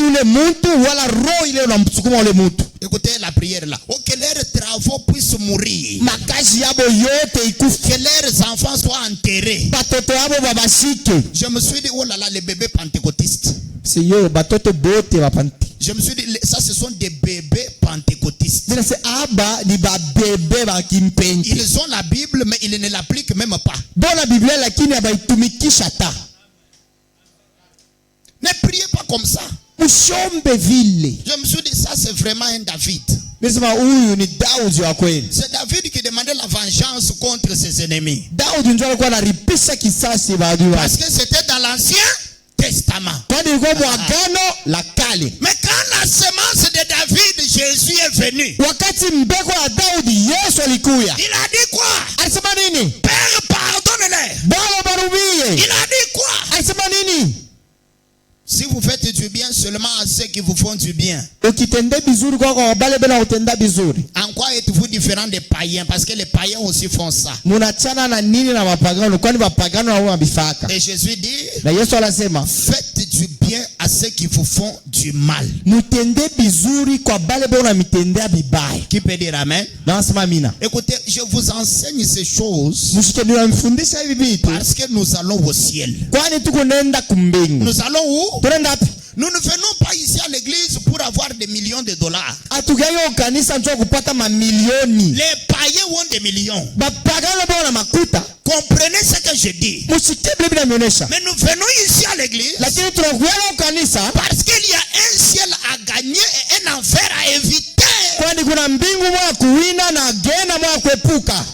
ule mtu wala roho ile unamsukuma ule mtu. Écoutez la prière là. Oh, que leurs travaux puissent mourir. Makazi yabo yote ikufe. Que leurs enfants soient enterrés. Batoto yabo babashike. Je me suis dit, oh là là, les bébés pentecôtistes. Siyo batoto bote bapanti. Je me suis dit, ça ce sont des bébés pentecôtistes. Dina se aba ni ba bebe ba kimpenti. Ils ont la Bible, mais ils ne l'appliquent même pas. Dans la Bible lakini abaitumikisha ta. Ne priez pas comme ça. Mushombe vile. Je me suis dit, ça c'est vraiment un David. Nisema huyu ni Daudi wa kweli. C'est David qui demandait la vengeance contre ses ennemis. Daudi ndio alikuwa analipisha kisasi baadhi wake. Parce que c'était dans l'Ancien Testament. Kwani ilikuwa mwagano la kale. Mais quand la semence de David, Jésus est venu. Wakati mbeko ya Daudi Yesu alikuya. Il a dit quoi? Alisema nini? Père, pardonne-les. Bwana barumie. Il a dit quoi? Alisema nini? Si vous faites du bien seulement à ceux qui vous font du bien. Ukitende bizuri kwa wabale bena utenda bizuri. En quoi êtes-vous différent des païens? Parce que les païens aussi font ça. Munachana na nini na mapagano? Kwani mapagano hao wabifaka. Et Jésus dit, Na Yesu anasema, faites du bien à ceux qui vous font du mal. mutende bizuri kwa bale bena mitendea bibaya. Qui peut dire amen? Na nasema mina. Écoutez, je vous enseigne ces choses Mshike ndio mfundisha hivi vitu. parce que nous allons au ciel. Kwani tuko nenda kumbingu. Nous allons où? Tunaenda wapi? Nous ne venons pas ici à l'église pour avoir des millions de dollars. Atugayo kanisa njoo kupata mamilioni. Les païens ont des millions. Bapagano bena makuta. Comprenez ce que je dis. Mshike Biblia inaonyesha. Mais nous venons ici à l'église Lakini tunakuja kanisa parce qu'il y a un ciel à gagner et un enfer à éviter. kwani kuna mbingu mwa kuwina na gena mwa kuepuka.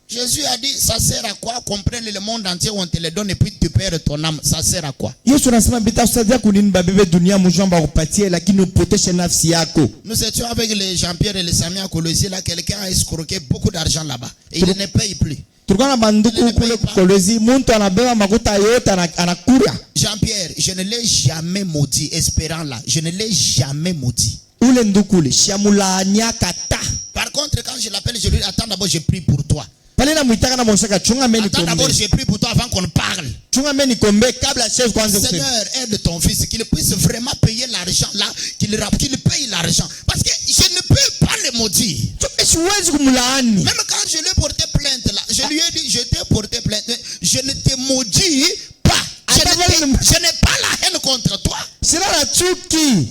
Jésus a dit, ça sert à quoi? Comprendre le monde entier, on te le donne et puis tu perds ton âme. Ça sert à quoi? Yesu anasema bitasaidia kunini babebe dunia mjomba kupatie lakini upoteshe nafsi yako. Nous étions avec les Jean-Pierre et les Samy à Colosie, là quelqu'un a escroqué beaucoup d'argent là-bas et il ne paye plus. Tulikuwa na banduku kule Kolwezi, mtu anabeba makuta yote anakura. Jean-Pierre, je ne l'ai jamais maudit, espérant là, je ne l'ai jamais maudit. Ule ndukule shamulaania kata. Par contre, quand je l'appelle, je lui dis, attends d'abord, je prie pour toi. Pale na mwitaka na mshaka chunga meni Attends d'abord, kombe. je prie pour toi avant qu'on parle. Chunga meni kombe kabla chef kwanza kusema. Seigneur, aide ton fils, qu'il puisse vraiment payer l'argent là, qu'il paye l'argent. Parce que je ne peux pas le maudire. Siwezi kumlaani. Même quand je lui ai porté plainte là, je lui ai dit, je t'ai porté plainte, je ne te maudis pas. Je n'ai pas la haine contre toi. Sina na chuki.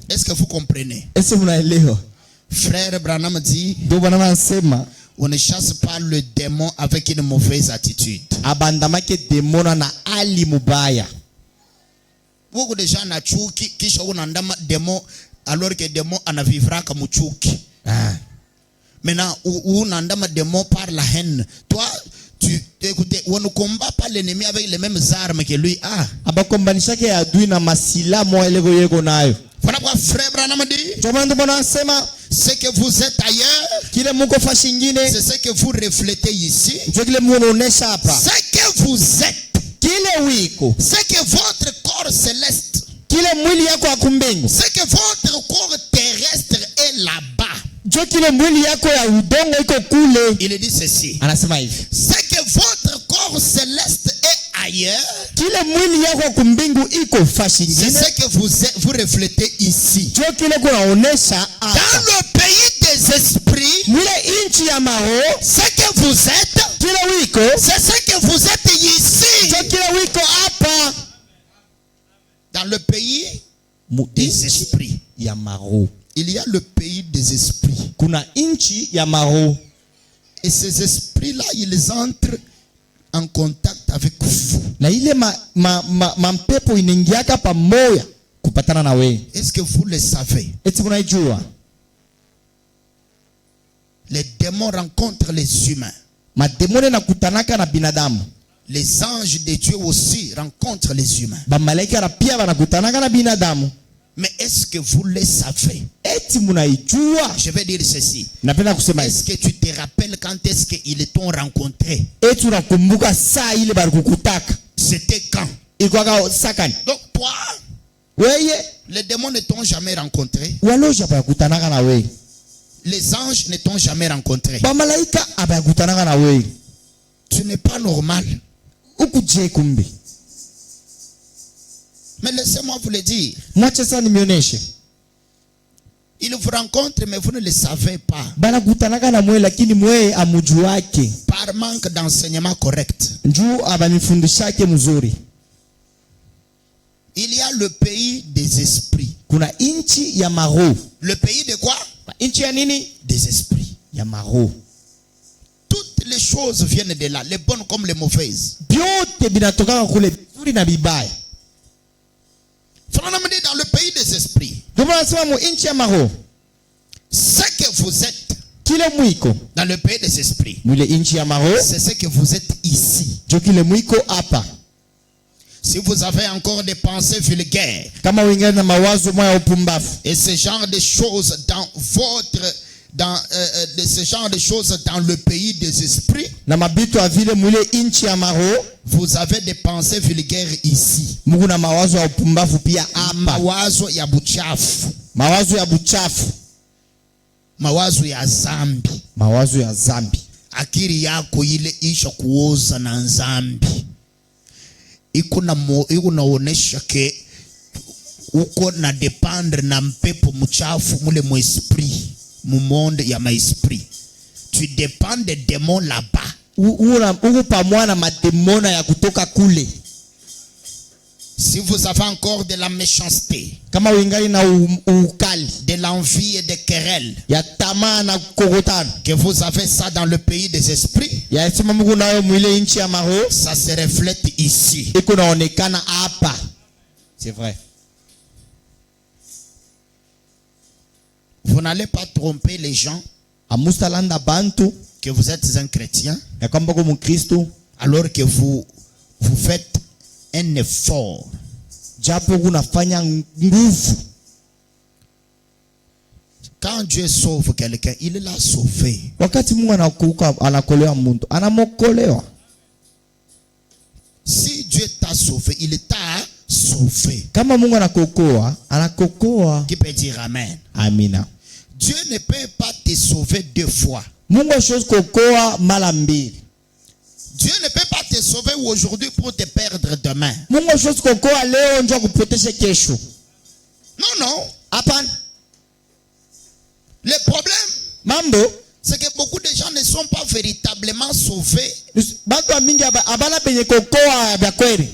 Est-ce que vous comprenez? Ese mnaelewa? Frère Branham dit, Ndio bwana anasema on ne chasse pas le démon avec une mauvaise attitude. abandamake demona na ali mubaya. Beaucoup de gens na chuki kisha unaandama démon alors que démon anavivra comme chuki. Maintenant unaandama démon par la haine. Toi écoutez, on ne combat pas l'ennemi avec les mêmes armes que lui a. Abakombanishake adui na masila mo elego yego nayo. Voilà pourquoi frère Branham dit, Chomando bwana anasema ce que vous êtes ailleurs, kile muko fashi nyingine c'est ce que vous reflétez ici. ndio kile muonesha hapa. Ce que vous êtes, Kile wiko, c'est que votre corps céleste, kile mwili yako ya kumbingu, c'est que votre corps terrestre est là-bas. ndio kile mwili yako ya udongo iko kule. Il dit ceci, Anasema hivi. c'est que votre corps céleste est ailleurs, Kile mwili yako ya kumbingu iko fashi c'est nyingine. ce que vous reflétez ici. Ndio kile kunaonesha Dans hapa. le pays des esprits, Mwile inchi ya maho, ce que vous êtes, kile wiko, c'est ce que vous êtes ici. ndio kile wiko hapa. Dans le pays des esprits, ya maho. il y a le pays des esprits. Kuna inchi ya maho. Et ces esprits-là, ils entrent en contact avec vous. Na ile mampepo inaingiaka pamoja kupatana na wewe. Est-ce que vous le savez? Eti unaijua? Les démons rencontrent les humains. Mademoni nakutanaka na binadamu. Les anges de Dieu aussi rencontrent les humains. Bamalaika na pia wanakutanaka na binadamu. Mais est-ce que vous le savez? eti munaijua? Je vais dire ceci. Napenda kusema Est-ce que tu te rappelles quand est-ce qu'ils t'ont rencontré? eti unakumbuka saa ile balikukutaka C'était quand? ilikuwa sakani? Donc toi, Weye les démons ne t'ont jamais rencontré. waloja bakutanaka na wewe, Les anges ne t'ont jamais rencontré. bamalaika abakutanaka na wewe. Tu n'es pas normal. Ukuje kumbe. Mais laissez-moi vous le dire. Mwache sasa nimioneshe. Ils vous rencontrent mais vous ne le savez pas. Banakutanaka na mwe lakini mwe amujuake. Par manque d'enseignement correct. Njuu abanifundishake mzuri. Il y a le pays des esprits. Kuna inchi ya maroho. Le pays de quoi? Inchi ya nini? Des esprits. Ya maroho. Toutes les choses viennent de là, les bonnes comme les mauvaises. Byote binatoka kule vizuri na bibaya. Franchement dit dans le pays des esprits. Ndio nasema mu inchi ya maroho. Ce que vous êtes Kile mwiko dans le pays des esprits, mwile inchi ya maroho, c'est ce que vous êtes ici. jo kile mwiko hapa. Si vous avez encore des pensées vulgaires Kama wengine na mawazo moya upumbavu et ce genre de choses de ce genre de choses dans le pays des esprits, na mabitu ya vile mwile inchi ya maroho, vous avez des pensées vulgaires ici. Mungu na mawazo ya upumbavu pia hapa. Mawazo ya buchafu, Mawazo ya buchafu, mawazo ya zambi. mawazo ya zambi. Akili yako ile isha kuoza na zambi. Iko naonesha ke uko na dependre na mpepo mchafu mule mu esprit, mu monde ya ma esprit. Tu dépends des démons là-bas. Uko pamoja na mademona ya kutoka kule. Si vous avez encore de la méchanceté, Kama wingali na ukali, de l'envie et des querelles, ya tamaa na kukokotana, que vous avez ça dans le pays des esprits, ya sema Mungu nayo mwile inchi ya maroho, ça se reflète ici. iko naonekana hapa. C'est vrai. Vous n'allez pas tromper les gens Amusalanda bantu que vous êtes un chrétien ya kwamba kwa Mkristo alors que vous faites un effort. japo kunafanya nguvu. Quand Dieu sauve quelqu'un, il l'a sauvé. Wakati Mungu anakolewa mtu, anamokolewa. Si Dieu t'a sauvé, il t'a sauvé. Kama Mungu anakokoa. Qui peut dire amen? Amina. Dieu ne peut pas te sauver deux fois. Mungu ashos kokoa mara mbili. Dieu ne peut pas te sauver aujourd'hui pour te perdre demain. Mungu ashos kokoa leo ndio kupotesha kesho. Non. Hapana. Le problème, Mambo, c'est que beaucoup de gens ne sont pas véritablement sauvés, bantu mingi abana penye kokoa ya kweli.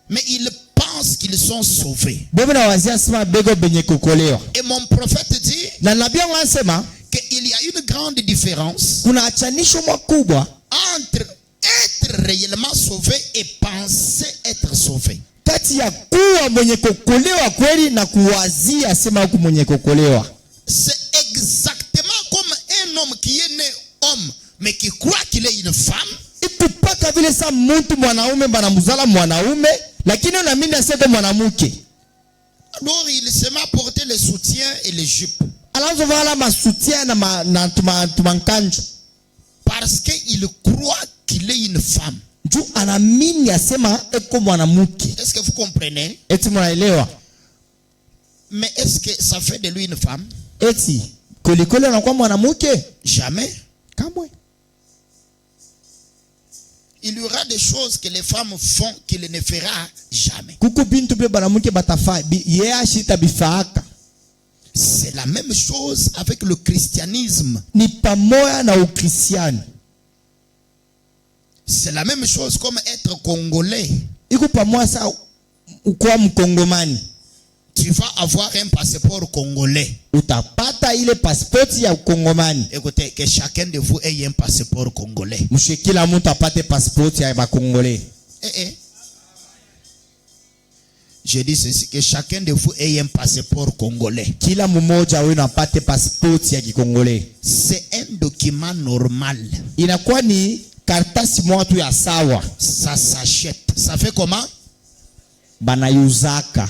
mais ils pensent qu'ils sont sauvés. Bobe na wazia sema bego benye kokolewa. Et mon prophète dit Na nabii anasema qu'il y a une grande différence kuna achanisho makubwa entre être réellement sauvé et penser être sauvé. kati ya kuwa mwenye kokolewa kweli na kuwazia sema huku mwenye kokolewa. C'est exactement comme un homme qui est né homme mais qui croit qu'il est une femme. Ikupaka vile sa mtu mwanaume banamuzala mwanaume lakini unaamini aseko mwanamke. Alors il se met à porter les soutiens et les jupes. Alazo vala masoutien na tumankanjo. Parce qu'il croit qu'il est une femme. Juu anaamini asema eko mwanamke. Est-ce que vous comprenez? Eti mnaelewa? Mais est-ce que ça fait de lui une femme? Eti kolikoli anakuwa mwanamke? Jamais. Kamwe. Il y aura des choses que les femmes font qu'il ne fera jamais. Kuku bintu bile banamuke batafa yeye ashita bifaaka. C'est la même chose avec le christianisme. Ni pamoja na ukristiani. C'est la même chose comme être congolais. Iko pamoja sa ukuwa mkongomani. Tu vas avoir un passeport congolais. Utapata ile pasipoti ya ukongomani. Écoutez, que chacun de vous ait un passeport congolais. Mshikila mtu apate pasipoti ya bakongole. Je dis ceci, que chacun de vous ait un passeport congolais. Kila mmoja wenu apate pasipoti ya kikongole. C'est un document normal. Inakuwa ni karatasi moja tu ya sawa. Ça s'achète. Ça fait comment? Banayuzaka.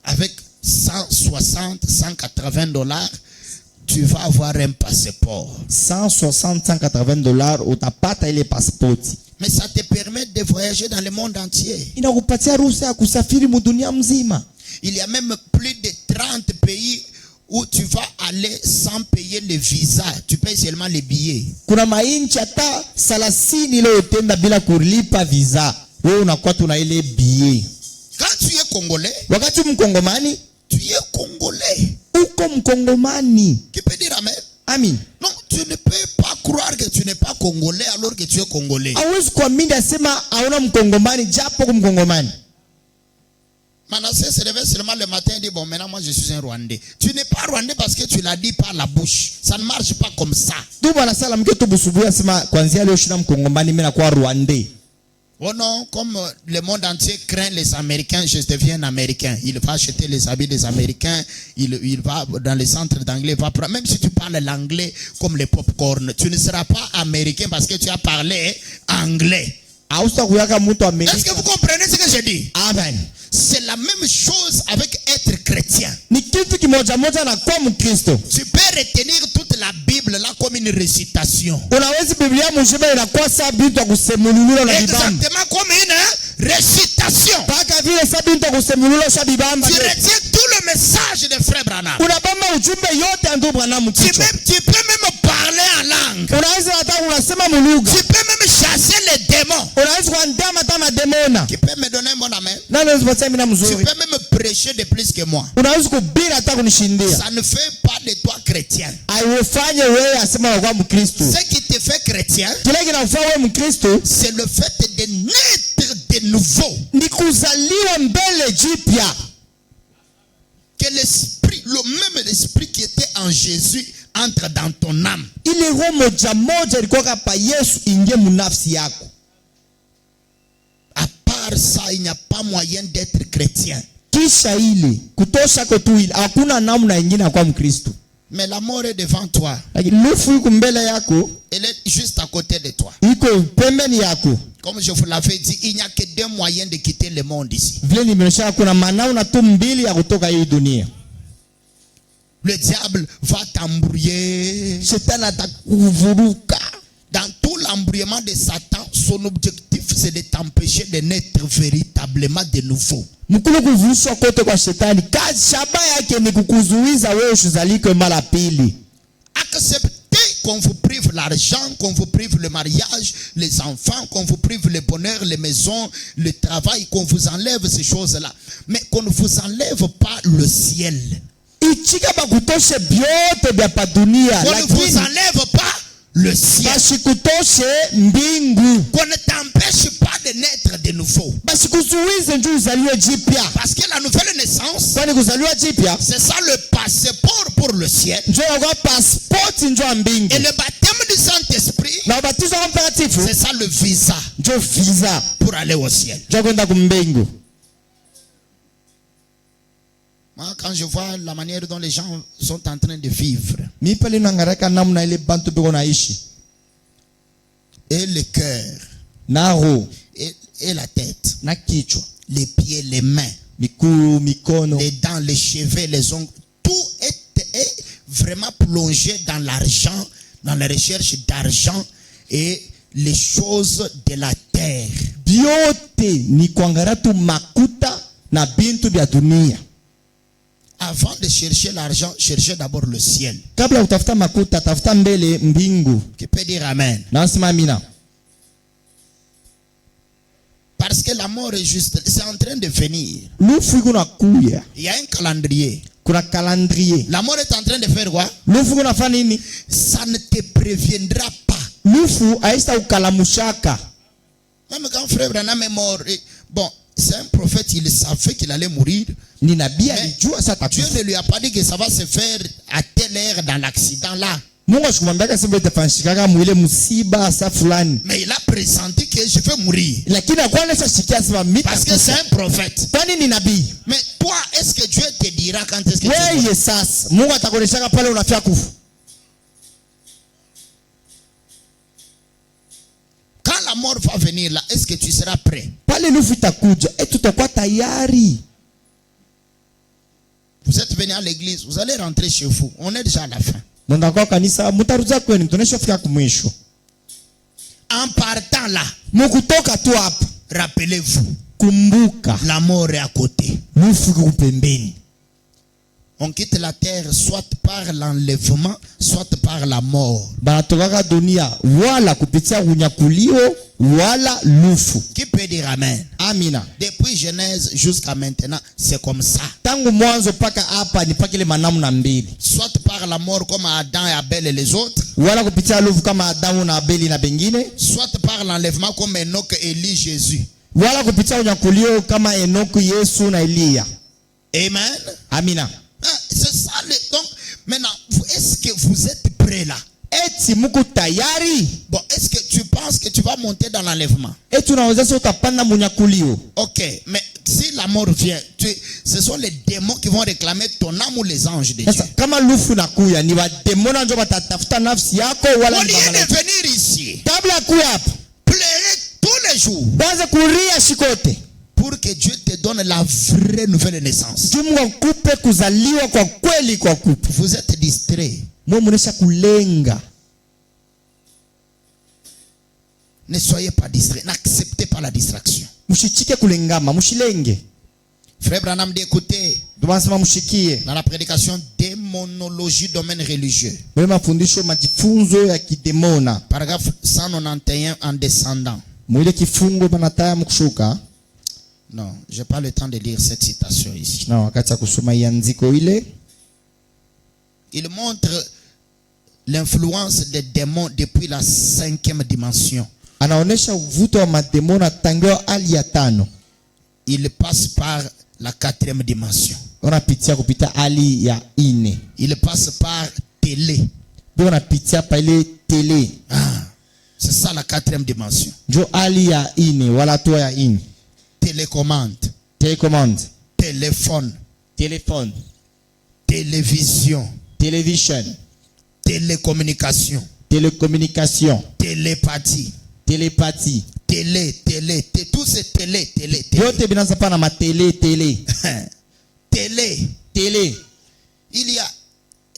avec 160, 180 dollars, tu vas avoir un passeport. 160, 180 dollars utapata ile pasipoti. Mais ça te permet de voyager dans le monde entier. Inakupatia ruhusa ya kusafiri mudunia mzima. Il y a même plus de 30 pays où tu vas aller sans payer le visa. Tu payes seulement les billets. Kuna mainchi hata 30 ile utenda bila kulipa visa. Wewe unakuwa tuna ile billet. Quand tu es congolais, Wakati mkongomani, tu es congolais. uko mkongomani. Qui peut dire amen? Amin. Non, tu ne peux pas croire que tu n'es pas congolais alors que tu es congolais. Hawezi kuamini asema hauna mkongomani japo kumkongomani. Manasseh se réveille seulement le matin et dit bon, maintenant moi je suis un Rwandais. Tu n'es pas Rwandais parce que tu l'as dit par la bouche. Ça ne marche pas comme ça. Tu bwana sala mketo busubuhi asema kwanzia leo shina mkongomani mimi nakuwa Rwandais. Oh non, comme le monde entier craint les Américains, je deviens un Américain. Il va acheter les habits des Américains, il va dans les centres d'anglais, même si tu parles l'anglais comme les popcorn, tu ne seras pas américain parce que tu as parlé anglais. Est-ce que vous comprenez ce que je dis? Amen. C'est la même chose avec être chrétien. Ni kitu kimoja moja na kwa Mkristo. Tu peux retenir toute la Bible là comme une récitation. Unaweza Biblia mzima inakuwa sawa bintu ya kusemulula na bibamba. Exactement comme une récitation. Paka vile sawa bintu ya kusemulula sha bibamba. Tu retiens tout le message de frère Branham. Unabamba ujumbe yote ya ndugu Branham kichwa. Tu peux même parler en langue. Unaweza hata unasema mulugha. Tu peux même chasser les démons. Unaweza kuandama hata mademona. Tu peux me donner un bon amen. Nani unaweza mimi na Tu mzuri. peux même prêcher de plus que moi. Unaweza kuhubiri hata kunishindia. Ça ne fait pas de toi chrétien. Aiwafanye wewe asema kwa Mkristo. Ce qui te fait chrétien, Kile kinakufanya wewe Mkristo, c'est le fait de naître de nouveau. ni kuzaliwa mbele jipya. Que l'esprit, le même esprit qui était en Jésus entre dans ton âme. Ile roho moja moja ilikuwa pa Yesu ingie munafsi yako. À part ça, il n'y a pas moyen d'être chrétien. Kisha ile kutosha kwa tu ile hakuna namna nyingine kwa Mkristo. Mais la mort est devant toi. Lakini lufu iko mbele yako, Elle est juste à côté de toi. iko pembeni yako. Comme je vous l'avais dit, il n'y a que deux moyens de quitter le monde ici. Vile nimeonyesha kuna manao tu mbili ya kutoka hii dunia. Le diable va t'embrouiller. Shetani atakuvuruka. Dans tout l'embrouillement de Satan, son objectif c'est de t'empêcher de naître véritablement de nouveau. Mkulu kuvurushwa kote kwa shetani. Kazi shaba yake ni kukuzuiza wewe usizalike mara pili. Acceptez qu'on vous prive l'argent, qu'on vous prive le mariage, les enfants, qu'on vous prive le bonheur, les maisons, le travail, qu'on vous enlève ces choses-là. Mais qu'on ne vous enlève pas le ciel. Ichika bakutoshe byote bya pa dunia. Qu'on ne vous enlève pas le ciel. Bashikutoshe mbingu. Qu'on ne t'empêche pas de naître de nouveau. Basikuzuize njoo uzaliwe jipya. Parce que la nouvelle naissance, Kwani kuzaliwa jipya c'est ça le passeport pour le ciel. njoo kwa passport njoo mbingu. Et le baptême du Saint-Esprit, Na ubatizo wa mtakatifu c'est ça le visa njoo visa pour aller au ciel. njoo kwenda kumbingu. Moi, quand je vois la manière dont les gens sont en train de vivre, Mimi pale naangalia namna ile bantu biko naishi. et le cœur, Na roho, et la tête, na kichwa, les pieds, les mains, mikuu, mikono, les dents, les cheveux, les ongles, tout est vraiment plongé dans l'argent, dans la recherche d'argent et les choses de la terre. biote ni kuangalia tu makuta na bintu bya dunia. Avant de chercher l'argent, cherchez d'abord le ciel. Kabla utafuta makuta, tafuta mbele mbingu. Qui peut dire amen? Na sema amina. Parce que la mort est juste, c'est en train de venir. Lufu kuna kuya. Il y a un calendrier. Kuna calendrier. La mort est en train de faire quoi? Lufu kuna fanya nini? Ça ne te préviendra pas. Lufu aista ukalamushaka. Même quand frère Branham est mort, bon, c'est un prophète, il savait qu'il allait mourir. Ni nabii alijua sasa Dieu ne lui a pas dit que ça va se faire à telle heure dans l'accident là. Mungu asikumwambia sema itafanyika mwile msiba sa fulani. Mais il a pressenti que je vais mourir. Lakini akwana sasa sikia sema mimi Parce que c'est un prophète. kwani ni nabii. Mais toi, est-ce que Dieu te dira quand est-ce que tu vas mourir? Wewe sasa Mungu atakuoneshaka pale unafia kufa. Quand la mort va venir là, est-ce que tu seras prêt? Pale lufu itakuja, tutakuwa tayari. Vous êtes venu à l'église, vous allez rentrer chez vous. On est déjà à la fin. Mundakuwa kanisa mutarudia kwenu, tunashafika kumwisho. En partant là, Mukutoka tu hapa, rappelez-vous, kumbuka la mort est à côté. lufu iko pembeni. On quitte la terre soit par l'enlèvement, soit par la mort. Banatokaka dunia wala kupitia unyakulio wala lufu. Qui peut dire amen? Amina. Depuis Genèse jusqu'à maintenant, c'est comme ça. Tangu mwanzo paka hapa ni paka ile manamna mbili. Soit par la mort comme Adam et Abel et les autres, Wala kupitia lufu kama Adamu na Abeli na bengine, soit par l'enlèvement comme Enoch, Élie, Jésus. wala kupitia unyakulio kama Enoku, Yesu na Eliya. Amen. Amina. C'est ça. Donc, maintenant, est-ce que vous êtes prêts là? Eti muko tayari? Bon, est-ce que tu penses que tu vas monter dans l'enlèvement? Eti unaweza utapanda munyakulio. Ok, mais si la mort vient, ce sont les démons qui vont réclamer ton âme ou les anges de Dieu. Sasa kama lufu nakuya ni wademona ndio watatafuta nafsi yako wala Au ni lieu de malaika. venir ici, Kabla kuya hapa, pleurez tous les jours kwanza kuria shikote. pour que Dieu te donne la vraie nouvelle naissance. Mungu akupe kuzaliwa kwa kweli kwa kupe. Vous êtes distrait. Mungu munesha kulenga. Ne soyez pas distrait. N'acceptez pas la distraction. Mushichike kulengama, mushilenge. Frère Branham dit écoutez, Ndio mushikie. dans la prédication démonologie domaine religieux. Mwe mafundisho majifunzo ya kidemona. Paragraphe 191 en descendant. Mwile kifungo banataya mkushuka. Non, je n'ai pas le temps de lire cette citation ici. Na wakati ya kusoma iandiko ile, Il montre l'influence des démons depuis la 5e dimension. anaonesha uvuto wa mademona tangu hali ya 5. Il passe par la 4e dimension. Unapitia kupita hali ya 4. Il passe par télé. Ndio unapitia pa ile tele. Ah, c'est ça la 4e dimension. Ndio hali ya 4 wala toa ya 4. Télécommande, Telecommande, téléphone, téléphone, télévision, television, télécommunication, télécommunication, télépathie, télépathie. tous ces télé. Yote binaanza pa na matele tele. Télé. Tele. Il y a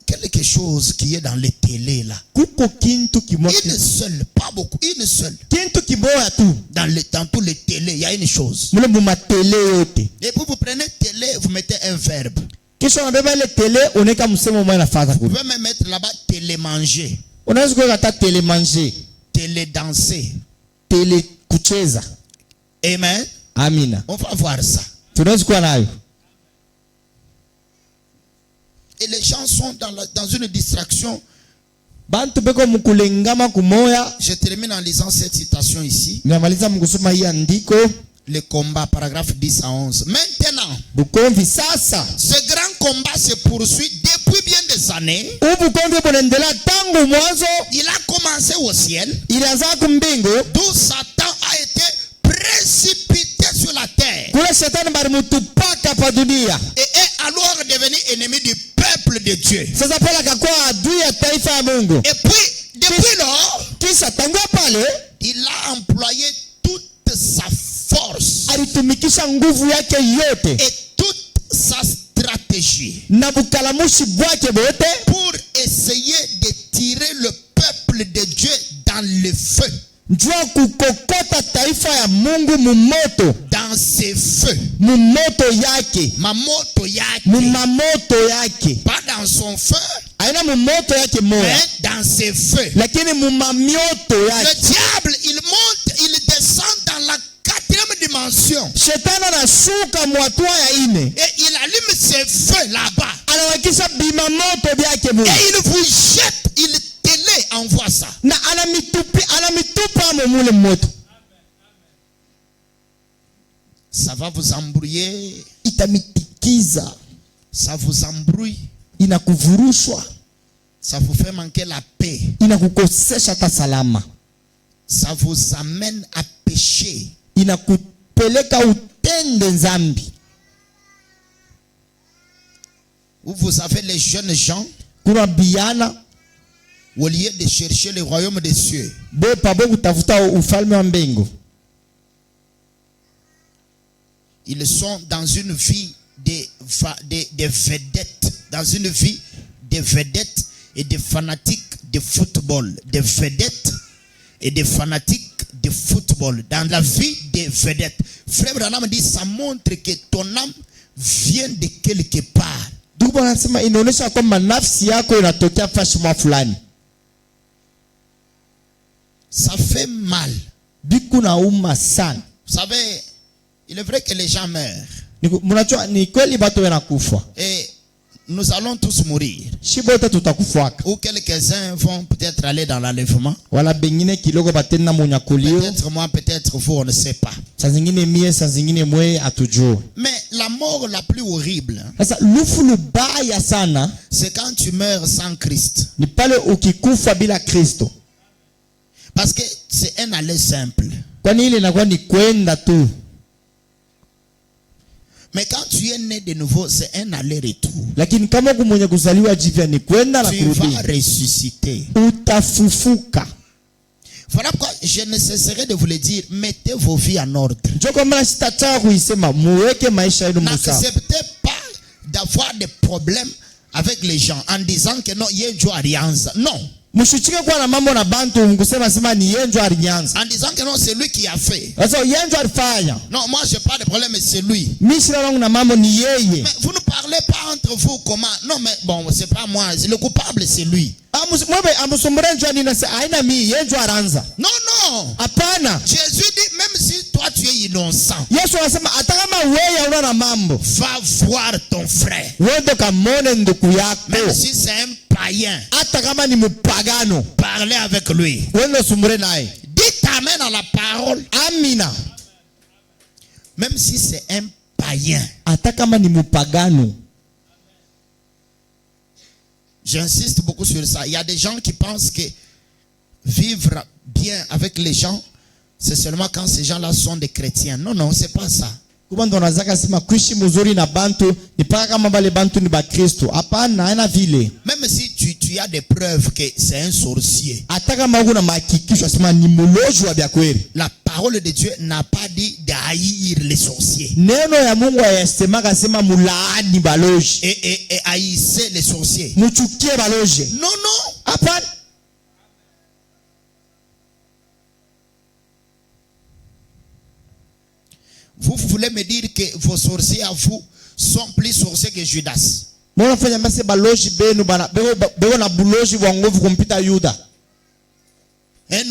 quelque chose qui est dans les télés là. Kuko kintu kimoja. Une seule, pas beaucoup, une seule. Kintu kimoja tu. Dans tous les télés, il y a une chose. Mule mu matele yote. Et puis vous prenez télé, vous mettez un verbe. Kisha unabeba ile tele unaweka msemo mmoja nafaka Vous kule. pouvez même mettre là-bas télémanger, Unaweza kuweka hata tele manger, télédanser. tele kucheza. Amen. Amina. On va voir ça. Tunaweza kuwa nayo. Et les gens sont dans une distraction. Bantu beko mukulengama kumoya. Je termine en lisant cette citation ici. Namaliza mkusoma hii andiko. Le combat, paragraphe 10 à 11. Maintenant, Bukomvi sasa. ce grand combat se poursuit depuis bien des années. Ubukomvi bunaendelea tangu mwanzo. Il a commencé au ciel, Ilianza kumbingu. d'où Satan a été précipité sur la terre Kule shetani balimutupaka pa dunia. et est alors devenu ennemi du peuple de Dieu. Sasa pale akakuwa adui ya taifa ya Mungu. Et puis, depuis lors, Kisha tangu pale il a employé toute sa force alitumikisha nguvu yake yote et toute sa stratégie na bukalamushi bwake bote pour essayer de tirer le peuple de Dieu dans le feu. njua kukokota taifa ya Mungu mumoto, Dans ses feux. mumoto yake, Mamoto yake. mumamoto yake. Pas dans son feu, Aina mumoto yake moya, mais dans ses feux. lakini mumamioto Le yake. diable, il monte, il descend dans la 4e dimension. Shetani anashuka mwatua ya 4 Et il allume ses feux là-bas. anawakisha bimamoto byake Mungu Et il vous jette, il télé envoie ça. na anamitupa mule moto. Ça va vous embrouiller. Itamitikiza, Ça vous embrouille. inakuvurushwa, Ça vous fait manquer la paix. inakukosesha hata salama, Ça vous amène à pécher. inakupeleka utende nzambi. Vous avez les jeunes gens, Kuna biana au lieu de chercher le royaume des cieux, bepa bo kutafuta ufalme wa mbingu, ils sont dans une vie des vedettes, dans une vie des vedettes et des fanatiques de football. Des vedettes et des fanatiques de football. Dans la vie des vedettes. Frère Branham dit, ça montre que ton âme vient de quelque part. Inaonyesha kwamba nafsi yako inatokea fashima fulani. Ça fait mal. Biku nauma sana. Vous savez, il est vrai que les gens meurent. Mnajua ni kweli watu wanakufa. Et nous allons tous mourir. Shibote tutakufuaka. Ou quelques-uns vont peut-être aller dans l'enlèvement. Wala bengine kidogo batenda munyakulio. Peut-être moi, peut-être vous, on ne sait pas. Saa zingine mie, saa zingine mwe atujue. Mais la mort la plus horrible, sasa lufu lubaya sana, c'est quand tu meurs sans Christ. ni pale ukikufa bila Kristo. Parce que c'est un aller simple. Kwani ile inakuwa ni kwenda tu. Mais quand tu es né de nouveau, c'est un aller-retour. Lakini kama mwenye kuzaliwa jipya ni kwenda na Tu kurudi. vas ressusciter. Utafufuka. Voilà pourquoi je ne cesserai de vous le dire, mettez vos vies en ordre. Njoko mara sitataka kuisema muweke maisha yenu msawa. N'acceptez pas d'avoir des problèmes avec les gens en disant que non, yenjo alianza. Non. Mshuchike kwa na mambo na bantu mkusema sema ni yenjo alianza. En disant que non, c'est lui qui a fait. Sasa yenjo alifanya. Non, moi j'ai pas de problème, mais c'est lui. Mishira wangu na mambo ni yeye. Mais vous ne parlez pas entre vous comment? Non, mais bon, c'est pas moi. Le coupable, c'est lui. Non, non. Apana. Jésus dit, même si toi tu es innocent, va voir ton frère. Même si c'est un païen, parlez avec lui. Dites amen à la parole. Amina. Même si c'est un païen. J'insiste beaucoup sur ça. Il y a des gens qui pensent que vivre bien avec les gens, c'est seulement quand ces gens-là sont des chrétiens. Non, non, c'est pas ça. Même si tu as des preuves que c'est un sorcier, la parole de Dieu n'a pas dit d'haïr les sorciers. Et haïssez les sorciers. Non, non. Vous voulez me dire que vos sorciers à vous sont plus sorciers que Judas? Un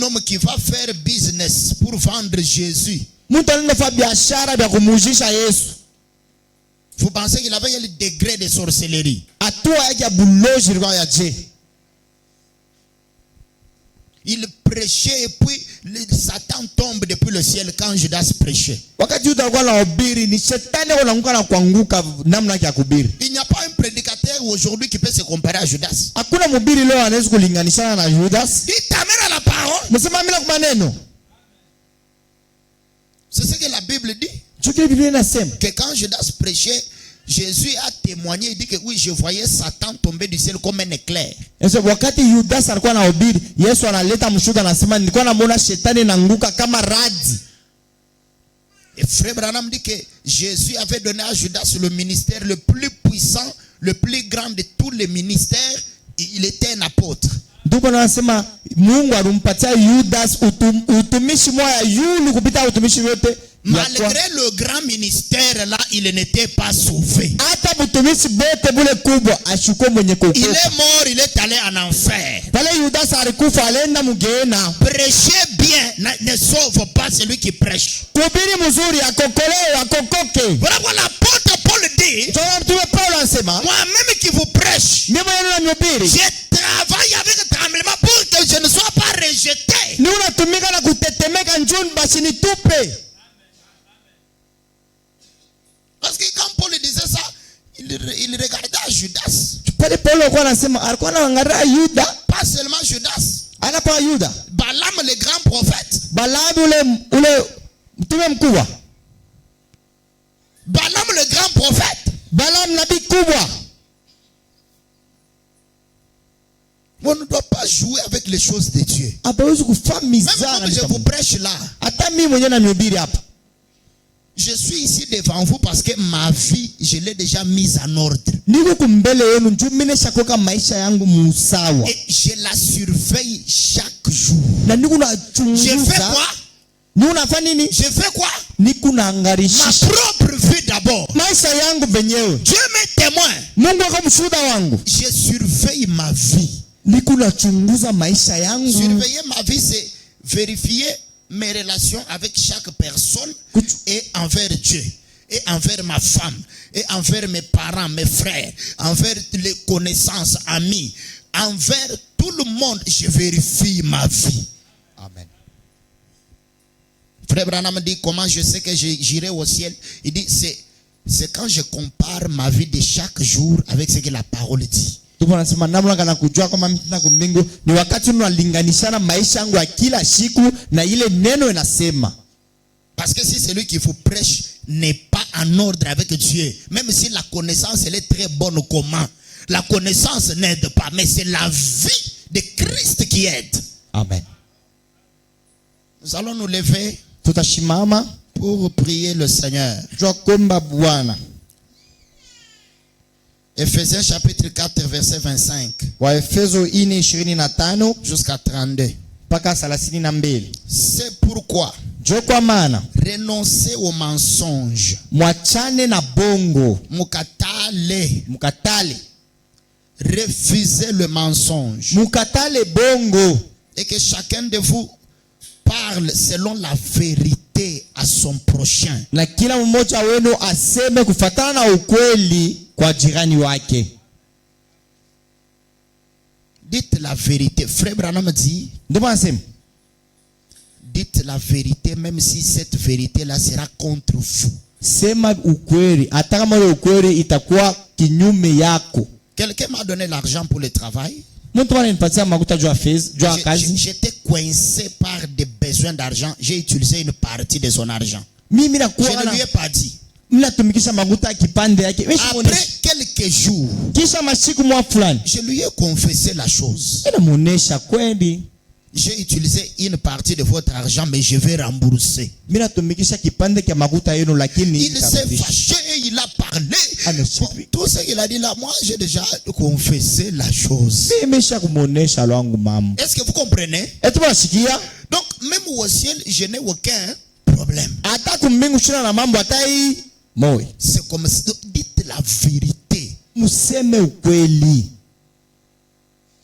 homme qui va faire business pour vendre Jésus. Vous pensez qu'il avait le degré de sorcellerie? Il prêchait et puis Satan tombe depuis le ciel quand Judas prêchait. Il n'y a pas un prédicateur aujourd'hui qui peut se comparer à Judas. Dites amen à la parole. C'est ce que la Bible dit. Que quand Judas prêchait, Jésus a témoigné, il dit que oui, je voyais Satan tomber du ciel comme un éclair. Et frère Branham dit que Jésus avait donné à Judas le ministère le plus puissant, le plus grand de tous les ministères. Il était un apôtre. Malgré le grand ministère là, il n'était pas sauvé. Il est mort, il est allé en enfer. Prêchez bien ne sauve pas celui qui prêche. Voilà quoi l'apôtre Paul dit. Moi-même qui vous prêche, je travaille avec tremblement pour que je ne sois pas rejeté. Parce que quand Paul disait ça, il regardait à Judas. Pas seulement Judas. Balaam le grand prophète. Balaam le grand prophète. On ne doit pas jouer avec les choses de Dieu. Même comme je vous prêche là. Je suis ici devant vous parce que ma vie, je l'ai déjà mise en ordre. niko kumbele yenu njoo mimi nishakoka maisha yangu musawa Et je la surveille chaque jour. na niko Je fais nachunguza quoi? ni unafanya nini Je fais quoi? niko Ma naangarisha propre vie d'abord. maisha yangu benyewe Dieu m'est témoin. Mungu akamshuhuda wangu Je surveille ma vie. niko nachunguza maisha yangu Surveiller ma vie, c'est vérifier mes relations avec chaque personne et envers Dieu, et envers ma femme, et envers mes parents, mes frères, envers les connaissances, amis, envers tout le monde. Je vérifie ma vie. amen Frère Branham dit comment je sais que j'irai au ciel. Il dit c'est quand je compare ma vie de chaque jour avec ce que la parole dit. tupo nasema namna kana kujua kama mimi tuna kumbingu ni wakati unalinganishana maisha yangu ya kila siku na ile neno inasema Parce que si celui qui vous prêche n'est pas en ordre avec Dieu, même si la connaissance elle est très bonne, comment? La connaissance n'aide pas, mais c'est la vie de Christ qui aide. amen Nous allons nous lever tutashimama pour prier le Seigneur. jua kuomba Bwana Ephésiens chapitre 4 verset 25 Waefeso 4:25 jusqu'à 32. mpaka 32. C'est pourquoi Jo kwa maana renoncez au mensonge, mwachane na bongo mukatale refusez le mensonge, mukatale bongo et que chacun de vous parle selon la vérité à son prochain. na kila mmoja wenu aseme kufatana na ukweli kwa jirani wake. Dites la vérité. Frère Branham dit, Ndio nasema dites la vérité même si cette vérité-là sera contre vous. sema ukweli hata kama ile ukweli itakuwa kinyume yako. Quelqu'un m'a donné l'argent pour le travail. Mtu ananipatia makuta juu ya fez, juu ya kazi. J'étais coincé par des besoins d'argent. J'ai utilisé une partie de son argent. Mimi Je nakuwa ne lui ai pas dit. mnatumikisha makuta kipande yake. Après quelques jours, Kisha masiku mwa fulani je lui ai confessé la chose. inamuonesha kweli J'ai utilisé une partie de votre argent, mais je vais rembourser. mimi natumikisha kipande cha makuta yenu lakini Il s'est fâché, il a parlé. Bon, tout ce qu'il a dit là, moi j'ai déjà confessé la chose. mimi nimesha kumuonesha lwangu mama. Est-ce que vous comprenez? Eti basikia Donc, même au ciel, je n'ai aucun problème. hata kumbingu shina na mambo hatai moyo. C'est comme si, dites la vérité. Museme ukweli.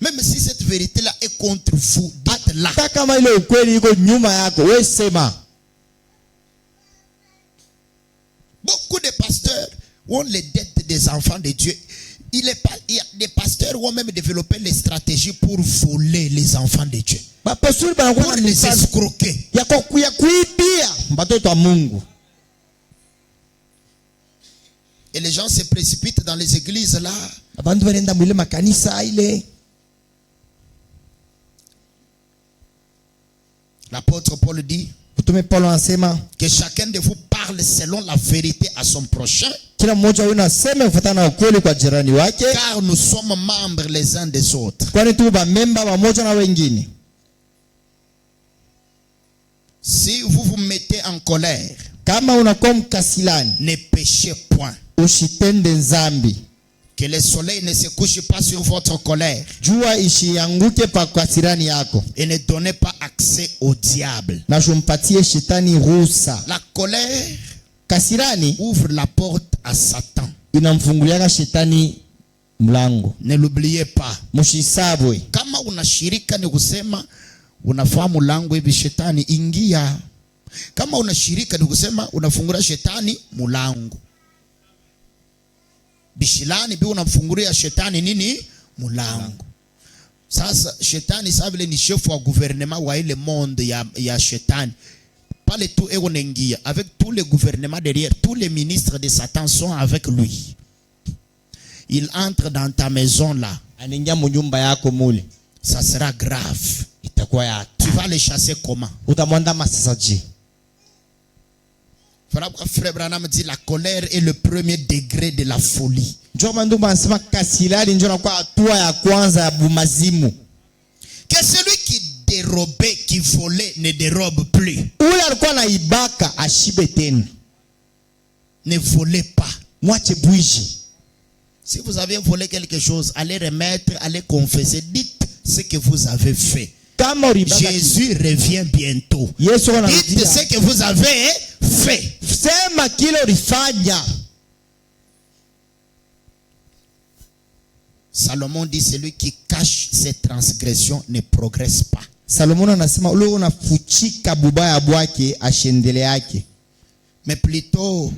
Même si cette vérité-là est contre vous, dites-la. Hata kama ile ukweli iko nyuma yako, wewe sema. Beaucoup de pasteurs ont les dettes des enfants de Dieu. Il y a des pasteurs qui ont même développé les stratégies pour voler les enfants de Dieu. Bapasuri Pour banakuwa na les mifano escroquer. ya kuibia watoto wa Mungu. Et les gens se précipitent dans les églises là. Abantu wanaenda mwile makanisa ile. L'apôtre Paul dit Mtume Paulo anasema que chacun de vous parle selon la vérité à son prochain. kila mmoja wenu aseme kufuatana na ukweli kwa jirani wake. Car nous sommes membres les uns des autres. Kwani tu ba memba pamoja na wengine. Si vous vous mettez en colère, Kama unakuwa mkasilani, ne péchez point. usitende nzambi. Que le soleil ne se couche pas sur votre colère. Jua isianguke pa kasirani yako. Et ne donnez pas accès au diable. Na shumpatie shetani ruhusa. La colère Kasirani ouvre la porte à Satan. inamfunguliaka shetani mlango. Ne l'oubliez pas. Mushisabwe. Kama unashirika ni kusema unafahamu lango hivi shetani ingia. Kama unashirika ni kusema unafungura shetani mulango. Bishilani bi unamfungulia shetani nini? Mulango. Sasa shetani sabile ni chef wa gouvernement wa ile monde ya shetani. Pale tout ego nengia avec tous les gouvernements derrière, tous les ministres de Satan sont avec lui. Il entre dans ta maison là. Anaingia mnyumba yako mule. Ça sera grave. Itakuwa ya Tu vas les chasser comment? utamwanda masasaji. Frère Branham dit la colère est le premier degré de la folie. Njoo mandugu anasema kasirani njoo kwa hatua ya kwanza ya bumazimu. Que celui qui dérobait, qui volait, ne dérobe plus. Ule alikuwa na ibaka ashibe tena. Ne volez pas. mwache bwizi. Si vous avez volé quelque chose, allez remettre, allez confesser. Dites ce que vous avez fait. Kama ulibaka Jésus revient bientôt. Yesu Dites anarudia. ce que vous avez fait. Sema kile ulifanya. Salomon dit, celui qui cache ses transgressions ne progresse pas. Salomon anasema ule unafuchika bubaya bwake ashendele yake. Mais plutôt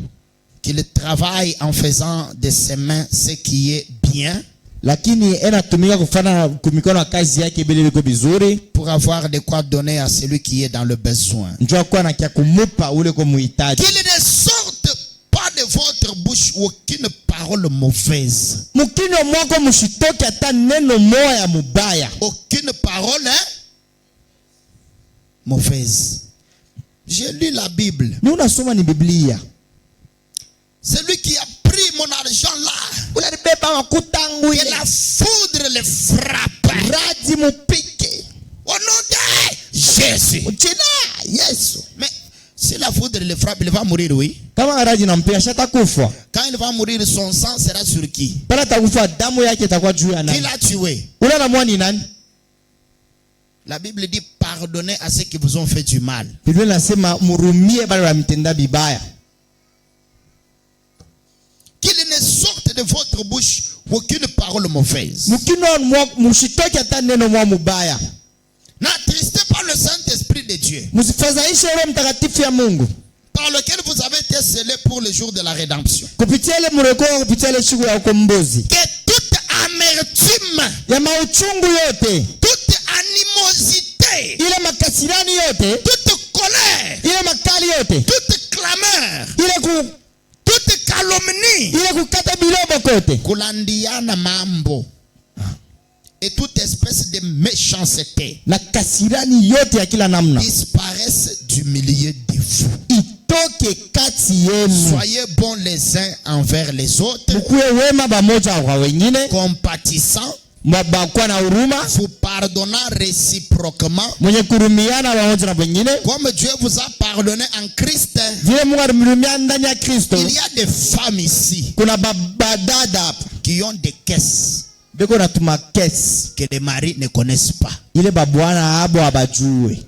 qu'il travaille en faisant de ses mains ce qui est bien, Lakini anatumika kufanya kumikono ya kazi yake bila liko vizuri. pour avoir de quoi donner à celui qui est dans le besoin. Njoo kwa na kia kumupa ule kwa muhitaji. Qu'il ne sorte pas de votre bouche aucune parole mauvaise. Mukino mwako mushitoke hata neno moya ya mubaya. Aucune parole mauvaise. J'ai lu la Bible. Ni unasoma ni Biblia. Celui qui a pris mon argent là, Unalibeba makutangu que ile. la foudre le frappe. Radi mupike. Au nom de Jésus. Uchina Yesu. Mais si la foudre le frappe, il va mourir, oui. Kama radi nampia shata kufa. Quand il va mourir, son sang sera sur qui? Pala takufa damu yake itakuwa juu ya Qui nani? l'a tué? Ule anamua ni nani? La Bible dit pardonnez à ceux qui vous ont fait du mal. Biblia inasema murumie bale wamtenda bibaya. Qu'il ne sorte de votre bouche aucune parole mauvaise. Mukino mwako mushitoke hata neno mwa mubaya. N'attristez pas le Saint-Esprit de Dieu, Msifadhaishe Roho Mtakatifu ya Mungu. par lequel vous avez été scellés pour le jour de la rédemption. Kupitia ile mureko, kupitia ile siku ya ukombozi. Que toute amertume, Ya mauchungu yote, toute animosité, ile makasirani yote, toute colère, ile makali yote, toute clameur, ile toute calomnie, kukata bilobo kote, kulandiana mambo, et toute espèce de méchanceté na kasirani yote ya kila namna disparaissent du milieu de vous. itoke kati yenu. Soyez bons les uns envers les autres, Mkuwe wema pamoja kwa wengine, compatissants, mwabakuwa na huruma, vous pardonnant réciproquement, mwenye kurumiana pamoja na wengine. comme Dieu vous a pardonné en Christ. Vile Mungu alimrumia ndani ya Kristo. Il y a des femmes ici Kuna babadada hapa qui ont des caisses beko na tumakesi que les maris ne connaissent pas. ile babwana abo abajue.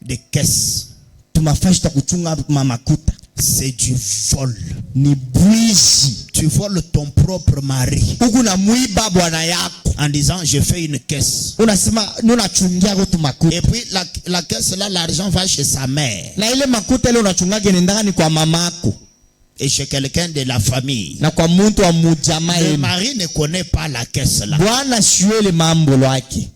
Des caisses, Tumafashi ta kuchunga mamakuta c'est du vol. ni bwizi. Tu voles ton propre mari Huku na mwiba bwana yako, en disant je fais une caisse. unasema unachungia kwa tumakuta, Et puis la caisse là, l'argent va chez sa mère na ile makuta ile unachunga nendaka ni kwa mamako et chez quelqu'un de la famille. na kwa muntu wa mujamaa Le yenu. mari ne connaît pas la caisse là. Bwana shue ile mambo lwake.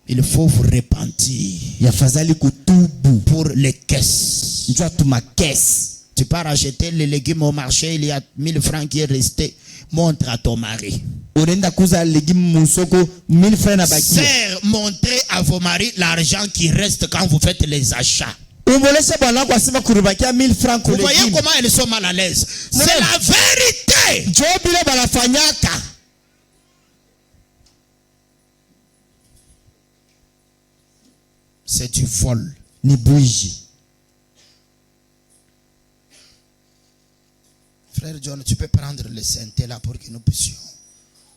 Il faut vous repentir Yafadhali kutubu. pour les caisses. Njua tumakesi. Tu pars acheter les légumes au marché, il y a 1000 francs qui est resté. Montre à ton mari. Unaenda kuza legume musoko 1000 francs na bakia. Sœur, montrez à vos maris l'argent qui reste quand vous faites les achats. Umbolesha bwana wako asema kuribakia 1000 francs Vous kwa voyez legume. comment elles sont mal à l'aise. C'est Madame. la vérité. Job ile banafanyaka. C'est du vol. Ni bougie. Frère John, tu peux prendre le synthé là pour que nous puissions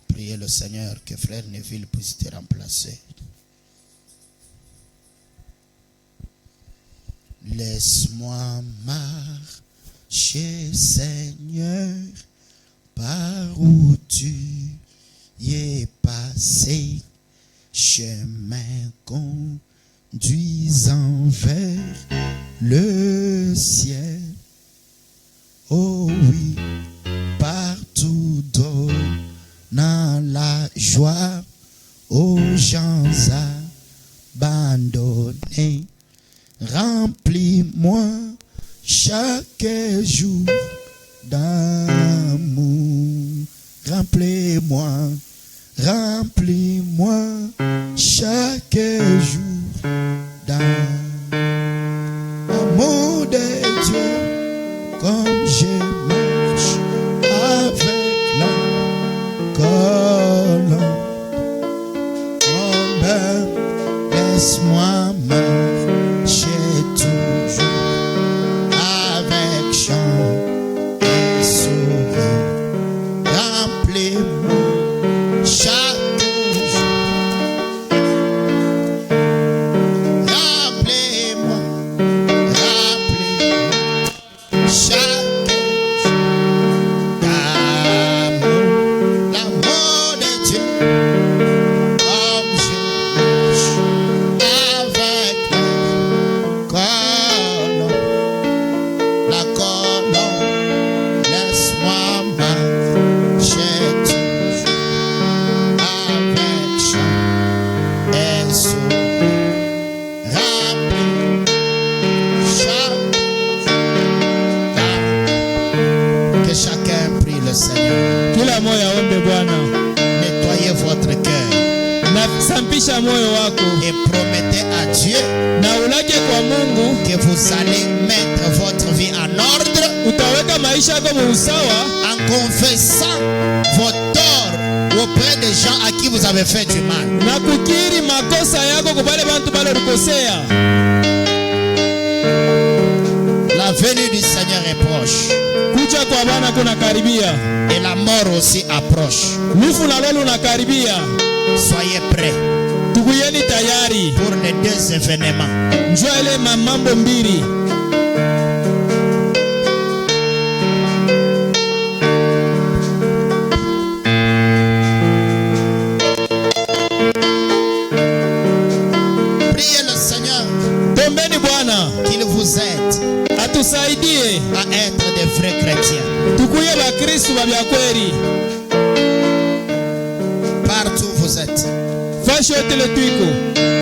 prier le Seigneur, que frère Neville puisse te remplacer. Laisse-moi marcher, Seigneur, par où tu es passé, chemin conduisant vers le ciel. Oh oui, partout donnant la joie aux gens abandonnés. Remplis-moi chaque jour d'amour. Remplis-moi, remplis-moi chaque jour d'amour de Dieu. Comme je marche avec la colombe, laisse-moi marcher toujours avec Seigneur. Kila moyo aombe Bwana. Nettoyez votre cœur. Na sampisha moyo wako. Et promettez à Dieu Na ulake kwa Mungu que vous allez mettre votre vie en ordre utaweka maisha yako musawa en confessant vos torts auprès des gens à qui vous avez fait du mal. na kukiri makosa yako kwa wale bantu bale ulikosea. La venue du Seigneur est proche. Kuja kwa Bwana kuna karibia. Et la mort aussi approche. Lufu na lolo unakaribia. Soyez prêts Tukuyeni tayari. pour les deux événements. Njoo ile mambo mbili. Priez le Seigneur Tombeni Bwana qu'il vous aide atusaidie à être des vrais chrétiens. tukuye ba Kristo ba bya kweli. Partout où vous êtes, Fasho yote le twiko.